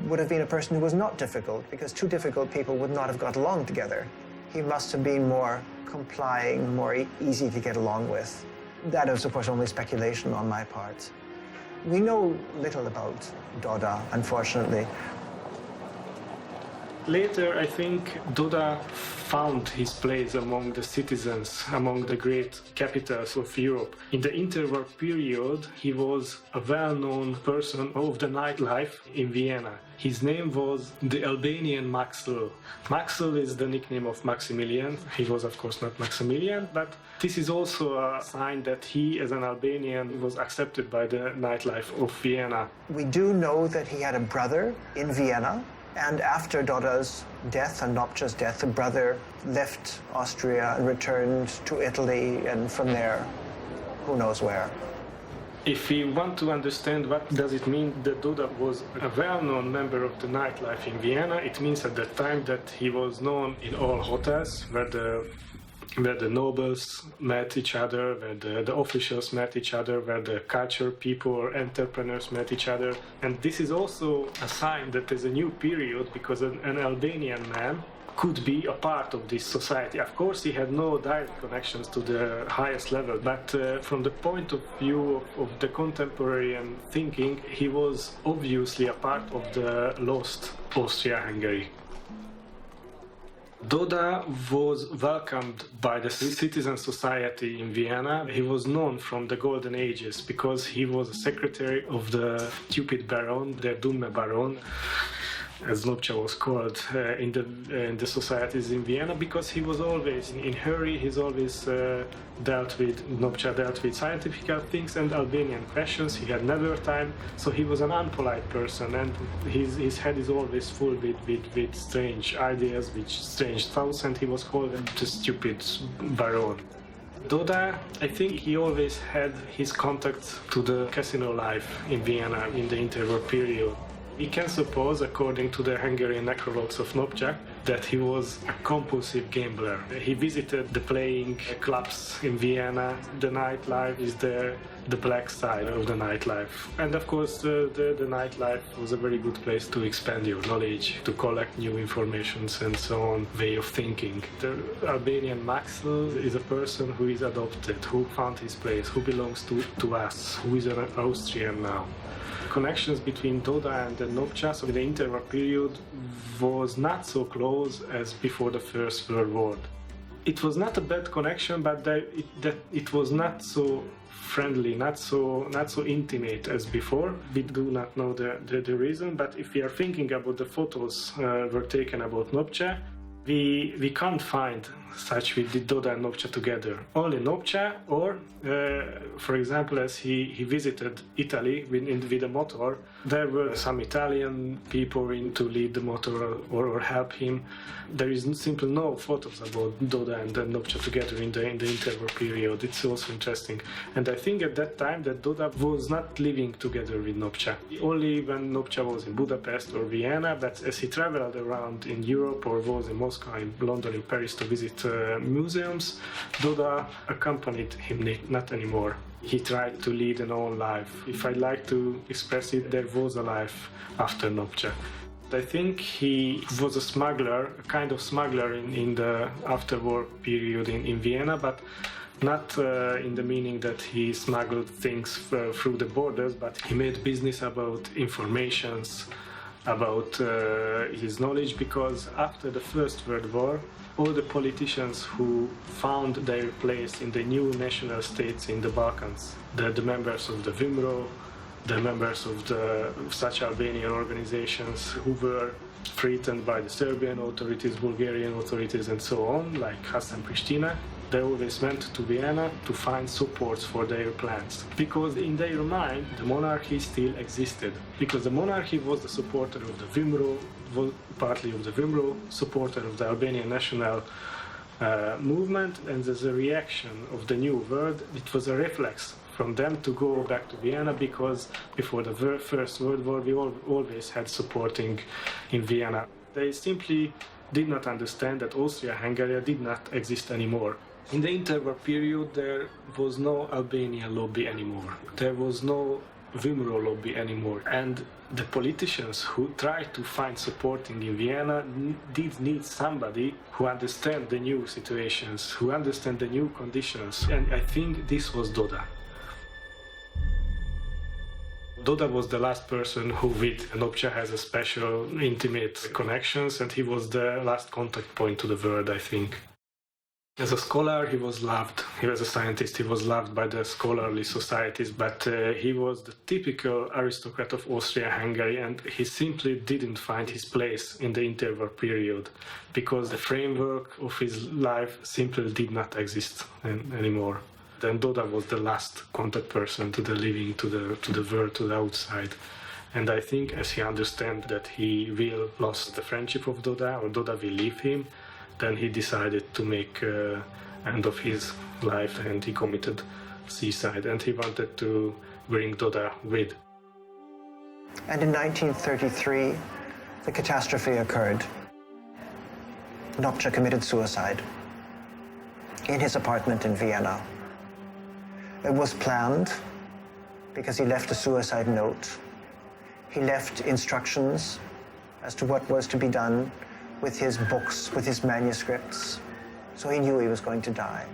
would have been a person who was not difficult, because two difficult people would not have got along together. He must have been more complying, more easy to get along with. That is, of course, only speculation on my part. We know little about DODA, unfortunately. Later, I think DODA found his place among the citizens, among the great capitals of Europe. In the interwar period, he was a well-known person of the nightlife in Vienna. His name was the Albanian Maxl. Maxl is the nickname of Maximilian. He was, of course, not Maximilian, but this is also a sign that he, as an Albanian, was accepted by the nightlife of Vienna. We do know that he had a brother in Vienna, and after DODA's death and Nopcsa's death, the brother left Austria and returned to Italy, and from there, who knows where. If we want to understand what does it mean that DODA was a well-known member of the nightlife in Vienna, it means at that time that he was known in all hotels where the nobles met each other, where the officials met each other, where the culture people or entrepreneurs met each other. And this is also a sign that there's a new period, because an Albanian man could be a part of this society. Of course, he had no direct connections to the highest level, but from the point of view of the contemporary thinking, he was obviously a part of the lost Austria-Hungary. DODA was welcomed by the citizen society in Vienna. He was known from the Golden Ages because he was a secretary of the stupid baron, the dumme baron, as Nopcsa was called in the societies in Vienna, because he was always in hurry. He's always Nopcsa dealt with scientific things and Albanian questions. He had never time, so he was an unpolite person, and his head is always full with strange ideas, with strange thoughts, and he was called the stupid baron. DODA, I think he always had his contact to the casino life in Vienna in the interwar period. We can suppose, according to the Hungarian necrologues of Nopcsa, that he was a compulsive gambler. He visited the playing clubs in Vienna. The nightlife is the black side of the nightlife. And of course, the nightlife was a very good place to expand your knowledge, to collect new informations and so on, way of thinking. The Albanian Maxl is a person who is adopted, who found his place, who belongs to us, who is an Austrian now. Connections between DODA and the Nopcsa, so the interwar period, was not so close as before the First World War. It was not a bad connection, but it was not so friendly, not so intimate as before. We do not know the reason, but if we are thinking about the photos were taken about Nopcsa, we can't find such with the DODA and Nopcsa together. Only Nopcsa, or for example, as he visited Italy with a motor, there were some Italian people in to lead the motor or help him. There is simply no photos about DODA and Nopcsa together in the interwar period. It's also interesting. And I think at that time that DODA was not living together with Nopcsa. Only when Nopcsa was in Budapest or Vienna, but as he traveled around in Europe or was in Moscow, in London, in Paris to visit museums, DODA accompanied him not anymore. He tried to lead an own life. If I like to express it, there was a life after Nopcsa. I think he was a smuggler, a kind of smuggler in the after-war period in Vienna, but not in the meaning that he smuggled things through the borders, but he made business about informations, about his knowledge, because after the First World War, all the politicians who found their place in the new national states in the Balkans, the members of the VIMRO, the members of such Albanian organizations who were threatened by the Serbian authorities, Bulgarian authorities, and so on, like Hassan Pristina, they always went to Vienna to find support for their plans. Because in their mind, the monarchy still existed. Because the monarchy was the supporter of the VIMRO, was partly of the VIMRO, supporter of the Albanian national movement, and as a reaction of the new world, it was a reflex from them to go back to Vienna, because before the First World War, we always had supporting in Vienna. They simply did not understand that Austria-Hungary did not exist anymore. In the interwar period, there was no Albanian lobby anymore. There was no VIMRO lobby anymore. And the politicians who tried to find supporting in Vienna did need somebody who understands the new situations, who understands the new conditions. And I think this was DODA. DODA was the last person who with Nopcsa has a special intimate connections, and he was the last contact point to the world, I think. As a scholar, he was loved. He was a scientist. He was loved by the scholarly societies, but he was the typical aristocrat of Austria-Hungary, and he simply didn't find his place in the interwar period because the framework of his life simply did not exist anymore. Then DODA was the last contact person to the living, to the world, to the outside. And I think as he understands that he will lose the friendship of DODA, or DODA will leave him, then he decided to make end of his life, and he committed suicide, and he wanted to bring DODA with. And in 1933, the catastrophe occurred. Nopcsa committed suicide in his apartment in Vienna. It was planned because he left a suicide note. He left instructions as to what was to be done with his books, with his manuscripts. So he knew he was going to die.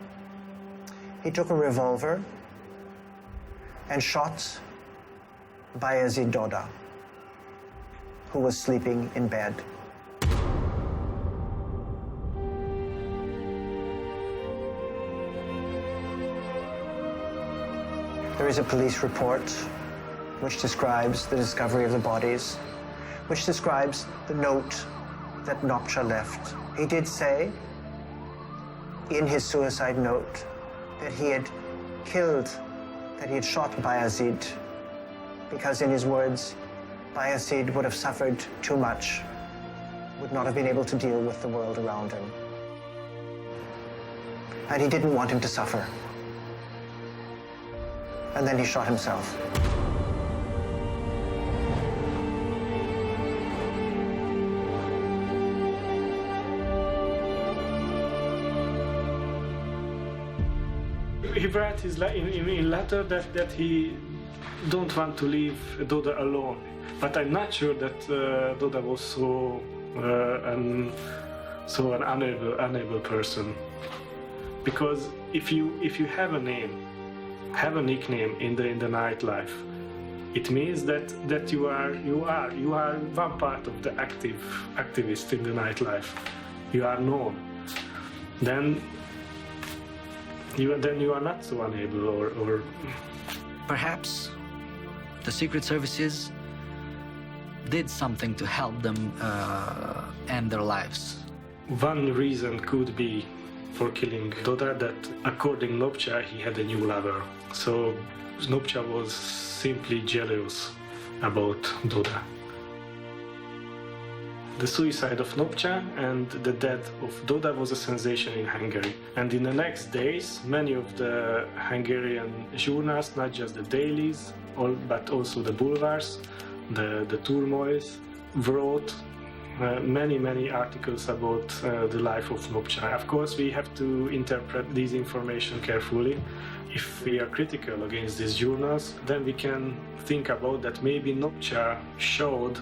He took a revolver and shot Bayezid DODA, who was sleeping in bed. There is a police report which describes the discovery of the bodies, which describes the note that Nopcsa left. He did say in his suicide note that he had shot Bayezid because, in his words, Bayezid would have suffered too much, would not have been able to deal with the world around him. And he didn't want him to suffer. And then he shot himself. He wrote his in letter that he don't want to leave DODA alone. But I'm not sure that DODA was so an unable person. Because if you have a name, have a nickname in the nightlife, it means that you are one part of the activist in the nightlife. You are known. Then you are not so unable or Perhaps the Secret Services did something to help them end their lives. One reason could be for killing DODA that, according Nopcsa, he had a new lover. So Nopcsa was simply jealous about DODA. The suicide of Nopcsa and the death of DODA was a sensation in Hungary. And in the next days, many of the Hungarian journals, not just the dailies, but also the boulevards, the turmoils, wrote many articles about the life of Nopcsa. Of course, we have to interpret this information carefully. If we are critical against these journals, then we can think about that maybe Nopcsa showed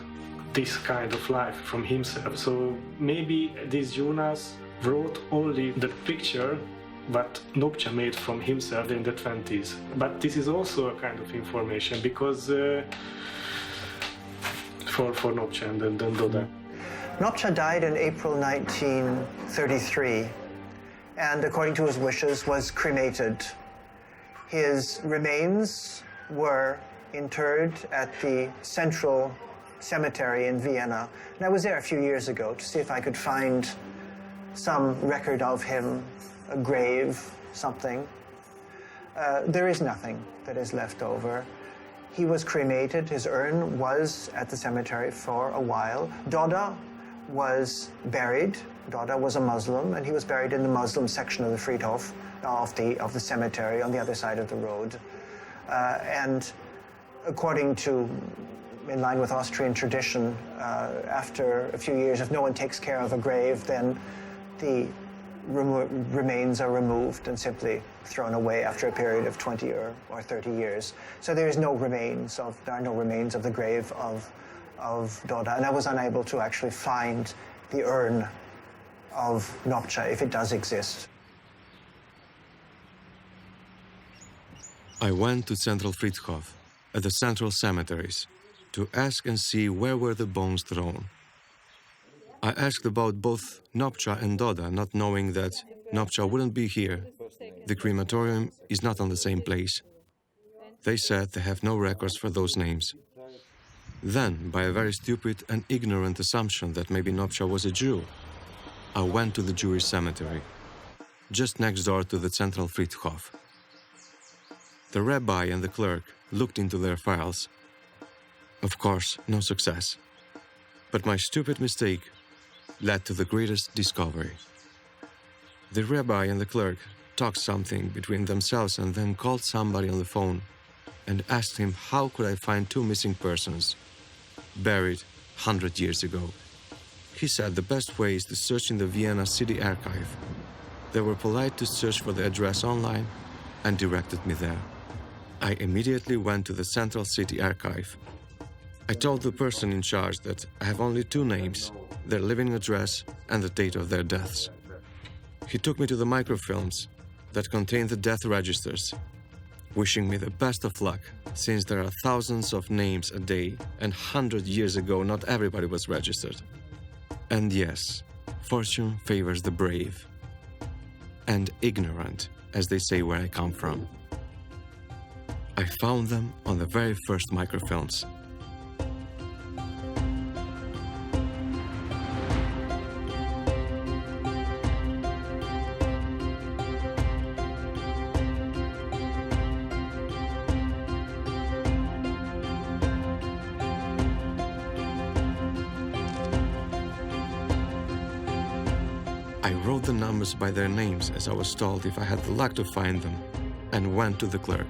this kind of life from himself. So maybe these journals wrote only the picture what Nopcsa made from himself in the 20s. But this is also a kind of information because for Nopcsa and then DODA. Nopcsa died in April 1933, and according to his wishes was cremated. His remains were interred at the Central Cemetery in Vienna. And I was there a few years ago to see if I could find some record of him, a grave, something. There is nothing that is left over. He was cremated. His urn was at the cemetery for a while. DODA was buried. DODA was a Muslim, and he was buried in the Muslim section of the Friedhof of the cemetery on the other side of the road. And according to, in line with Austrian tradition, after a few years, if no one takes care of a grave, then the remains are removed and simply thrown away after a period of 20 or 30 years. So there are no remains of the grave of DODA, and I was unable to actually find the urn of Nopcsa, if it does exist. I went to Central Friedhof, at the central cemeteries, to ask and see where were the bones thrown. I asked about both Nopcsa and DODA, not knowing that Nopcsa wouldn't be here. The crematorium is not on the same place. They said they have no records for those names. Then, by a very stupid and ignorant assumption that maybe Nopcsa was a Jew, I went to the Jewish cemetery, just next door to the Central Friedhof. The rabbi and the clerk looked into their files. Of course, no success. But my stupid mistake led to the greatest discovery. The rabbi and the clerk talked something between themselves and then called somebody on the phone and asked him how could I find two missing persons buried 100 years ago. He said the best way is to search in the Vienna City Archive. They were polite to search for the address online and directed me there. I immediately went to the Central City Archive I told the person in charge that I have only 2 names, their living address and the date of their deaths. He took me to the microfilms that contain the death registers, wishing me the best of luck, since there are thousands of names a day, and 100 years ago not everybody was registered. And yes, fortune favors the brave. And ignorant, as they say where I come from. I found them on the very first microfilms. I wrote the numbers by their names as I was told if I had the luck to find them, and went to the clerk.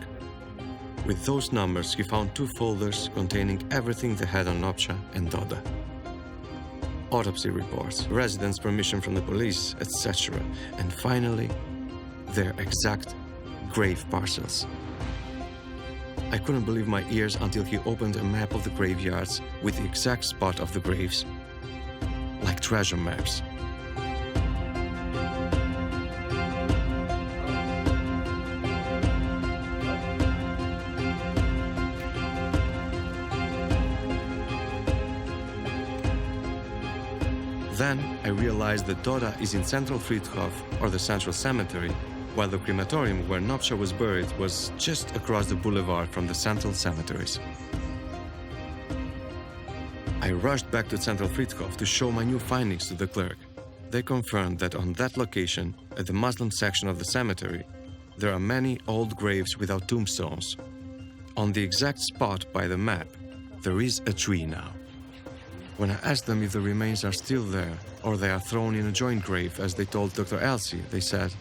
With those numbers, he found 2 folders containing everything they had on Nopcsa and DODA. Autopsy reports, residence permission from the police, etc. And finally, their exact grave parcels. I couldn't believe my ears until he opened a map of the graveyards with the exact spot of the graves, like treasure maps. Then I realized that DODA is in Central Friedhof, or the Central Cemetery, while the crematorium where Nopcsa was buried was just across the boulevard from the Central Cemeteries. I rushed back to Central Friedhof to show my new findings to the clerk. They confirmed that on that location, at the Muslim section of the cemetery, there are many old graves without tombstones. On the exact spot by the map, there is a tree now. When I asked them if the remains are still there, or they are thrown in a joint grave, as they told Dr. Elsie, they said,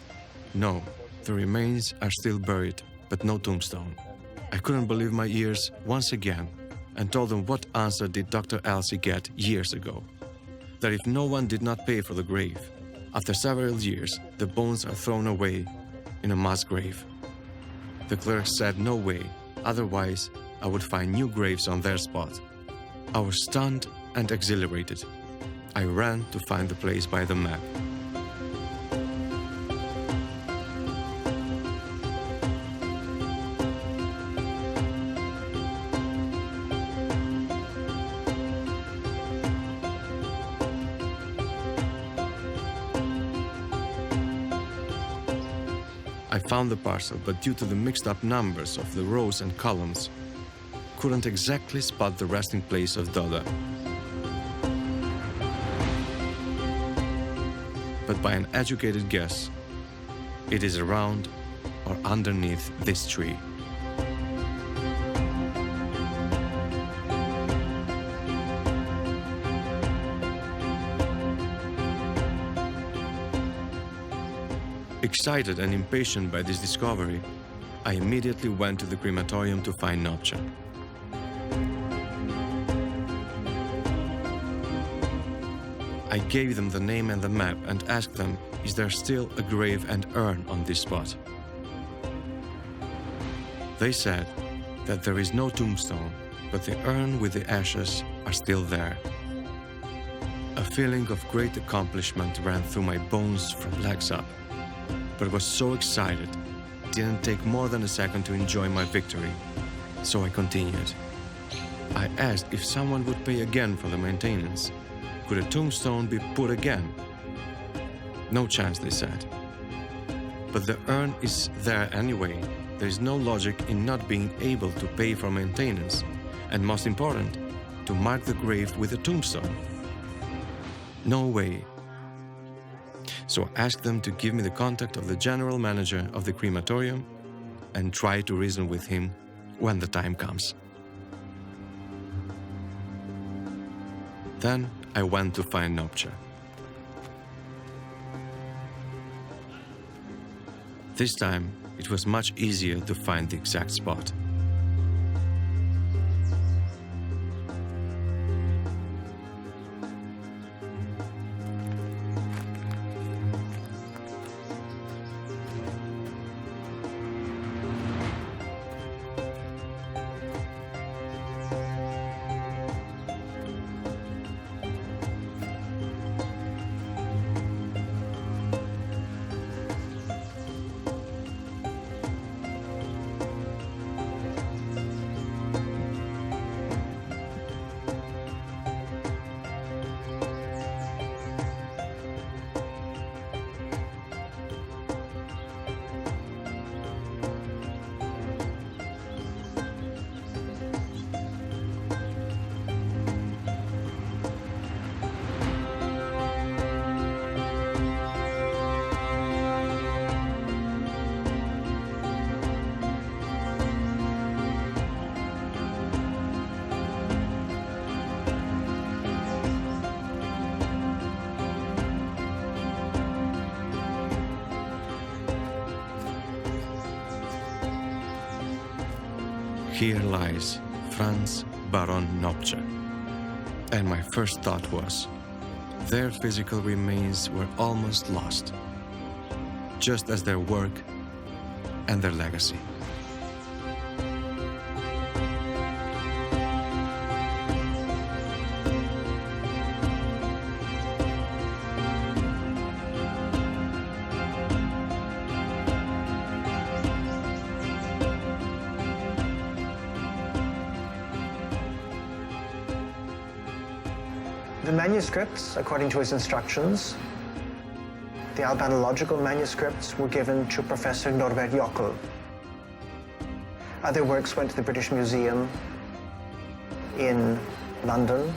no, the remains are still buried, but no tombstone. I couldn't believe my ears once again, and told them what answer did Dr. Elsie get years ago. That if no one did not pay for the grave, after several years, the bones are thrown away in a mass grave. The clerk said no way, otherwise I would find new graves on their spot. I was stunned and exhilarated. I ran to find the place by the map. I found the parcel, but due to the mixed-up numbers of the rows and columns, couldn't exactly spot the resting place of DODA. But by an educated guess, it is around or underneath this tree. Excited and impatient by this discovery, I immediately went to the crematorium to find Nopcsa. I gave them the name and the map and asked them, is there still a grave and urn on this spot? They said that there is no tombstone, but the urn with the ashes are still there. A feeling of great accomplishment ran through my bones from legs up, but I was so excited, it didn't take more than a second to enjoy my victory, so I continued. I asked if someone would pay again for the maintenance. Could a tombstone be put again? No chance, they said. But the urn is there anyway. There is no logic in not being able to pay for maintenance, and most important, to mark the grave with a tombstone. No way. So I asked them to give me the contact of the general manager of the crematorium and try to reason with him when the time comes. Then I went to find Nopcsa. This time, it was much easier to find the exact spot. here lies Franz Baron Nopcsa. And my first thought was, their physical remains were almost lost, just as their work and their legacy. The manuscripts, according to his instructions, the albanological manuscripts were given to Professor Norbert Jockel. Other works went to the British Museum in London,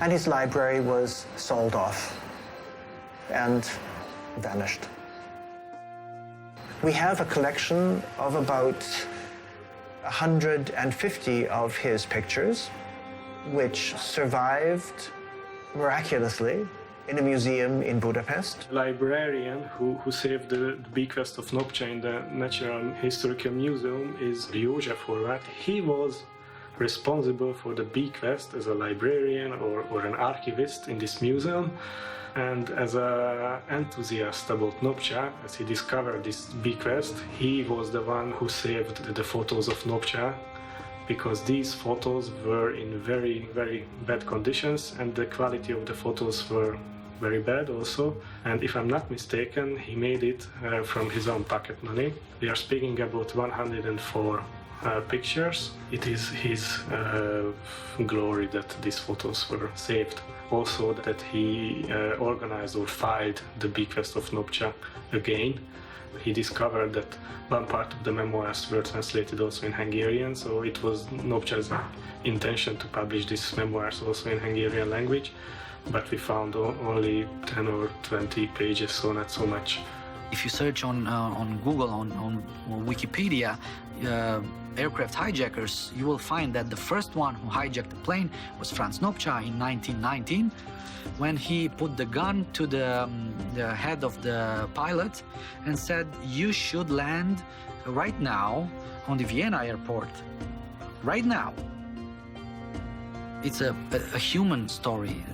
and his library was sold off and vanished. We have a collection of about 150 of his pictures, which survived miraculously in a museum in Budapest. Librarian who saved the bequest of Nopcsa in the Natural Historical Museum is József Horváth. He was responsible for the bequest as a librarian or an archivist in this museum. And as an enthusiast about Nopcsa, as he discovered this bequest, he was the one who saved the photos of Nopcsa, because these photos were in very, very bad conditions and the quality of the photos were very bad also. And if I'm not mistaken, he made it from his own pocket money. We are speaking about 104 pictures. It is his glory that these photos were saved. Also that he organized or filed the bequest of Nopcsa again. He discovered that one part of the memoirs were translated also in Hungarian, so it was Nopcsa's intention to publish these memoirs also in Hungarian language, but we found only 10 or 20 pages, so not so much. If you search on Google, on Wikipedia, aircraft hijackers, you will find that the first one who hijacked the plane was Franz Nopcsa in 1919, when he put the gun to the head of the pilot and said, "You should land right now on the Vienna airport, right now." It's a human story.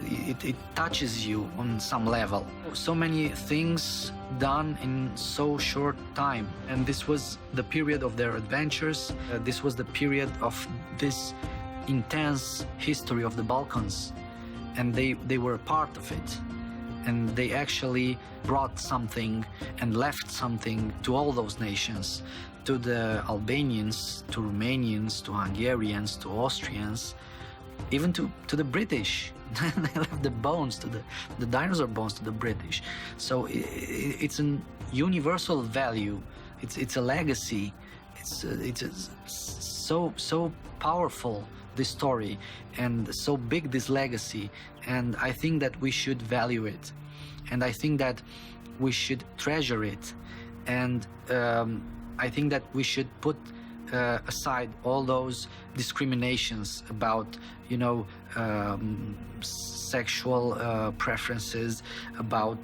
It touches you on some level. So many things done in so short time. And this was the period of their adventures. This was the period of this intense history of the Balkans. And they were a part of it. And they actually brought something and left something to all those nations, to the Albanians, to Romanians, to Hungarians, to Austrians, even to the British. They left the bones, the dinosaur bones to the British. So it's a universal value. It's a legacy. It's so powerful, this story, and so big, this legacy. And I think that we should value it. And I think that we should treasure it. And I think that we should put aside all those discriminations about, sexual preferences, about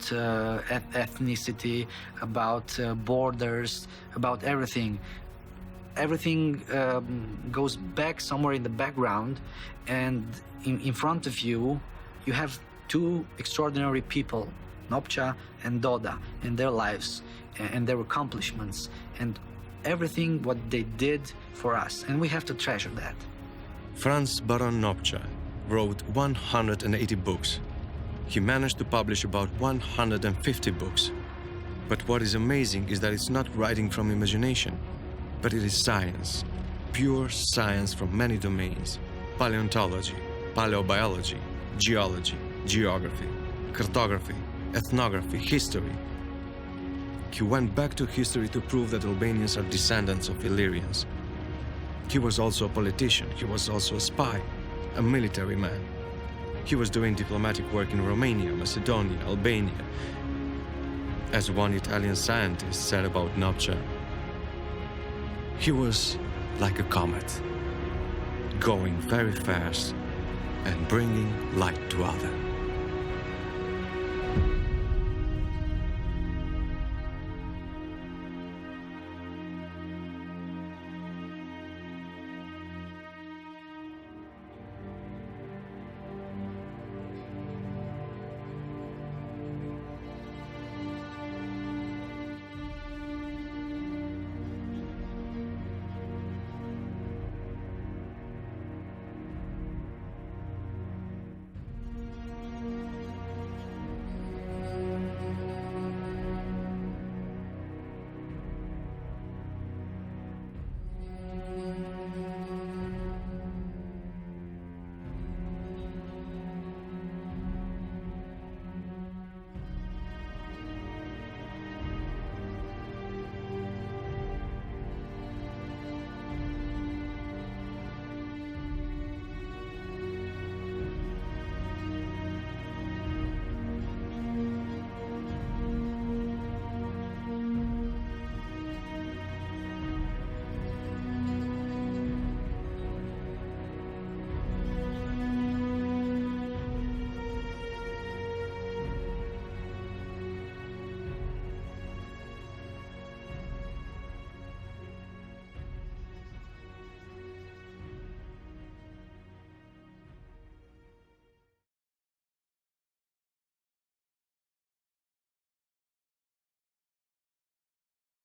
ethnicity, about borders, about everything. Everything goes back somewhere in the background, and in front of you, you have two extraordinary people, Nopcsa and DODA, and their lives and their accomplishments and everything what they did for us, and we have to treasure that. Franz Baron Nopcsa wrote 180 books. He managed to publish about 150 books. But what is amazing is that it's not writing from imagination, but it is science, pure science from many domains: paleontology, paleobiology, geology, geography, cartography, ethnography, history. He went back to history to prove that Albanians are descendants of Illyrians. He was also a politician, he was also a spy, a military man. He was doing diplomatic work in Romania, Macedonia, Albania. As one Italian scientist said about Nopcsa, he was like a comet, going very fast and bringing light to others.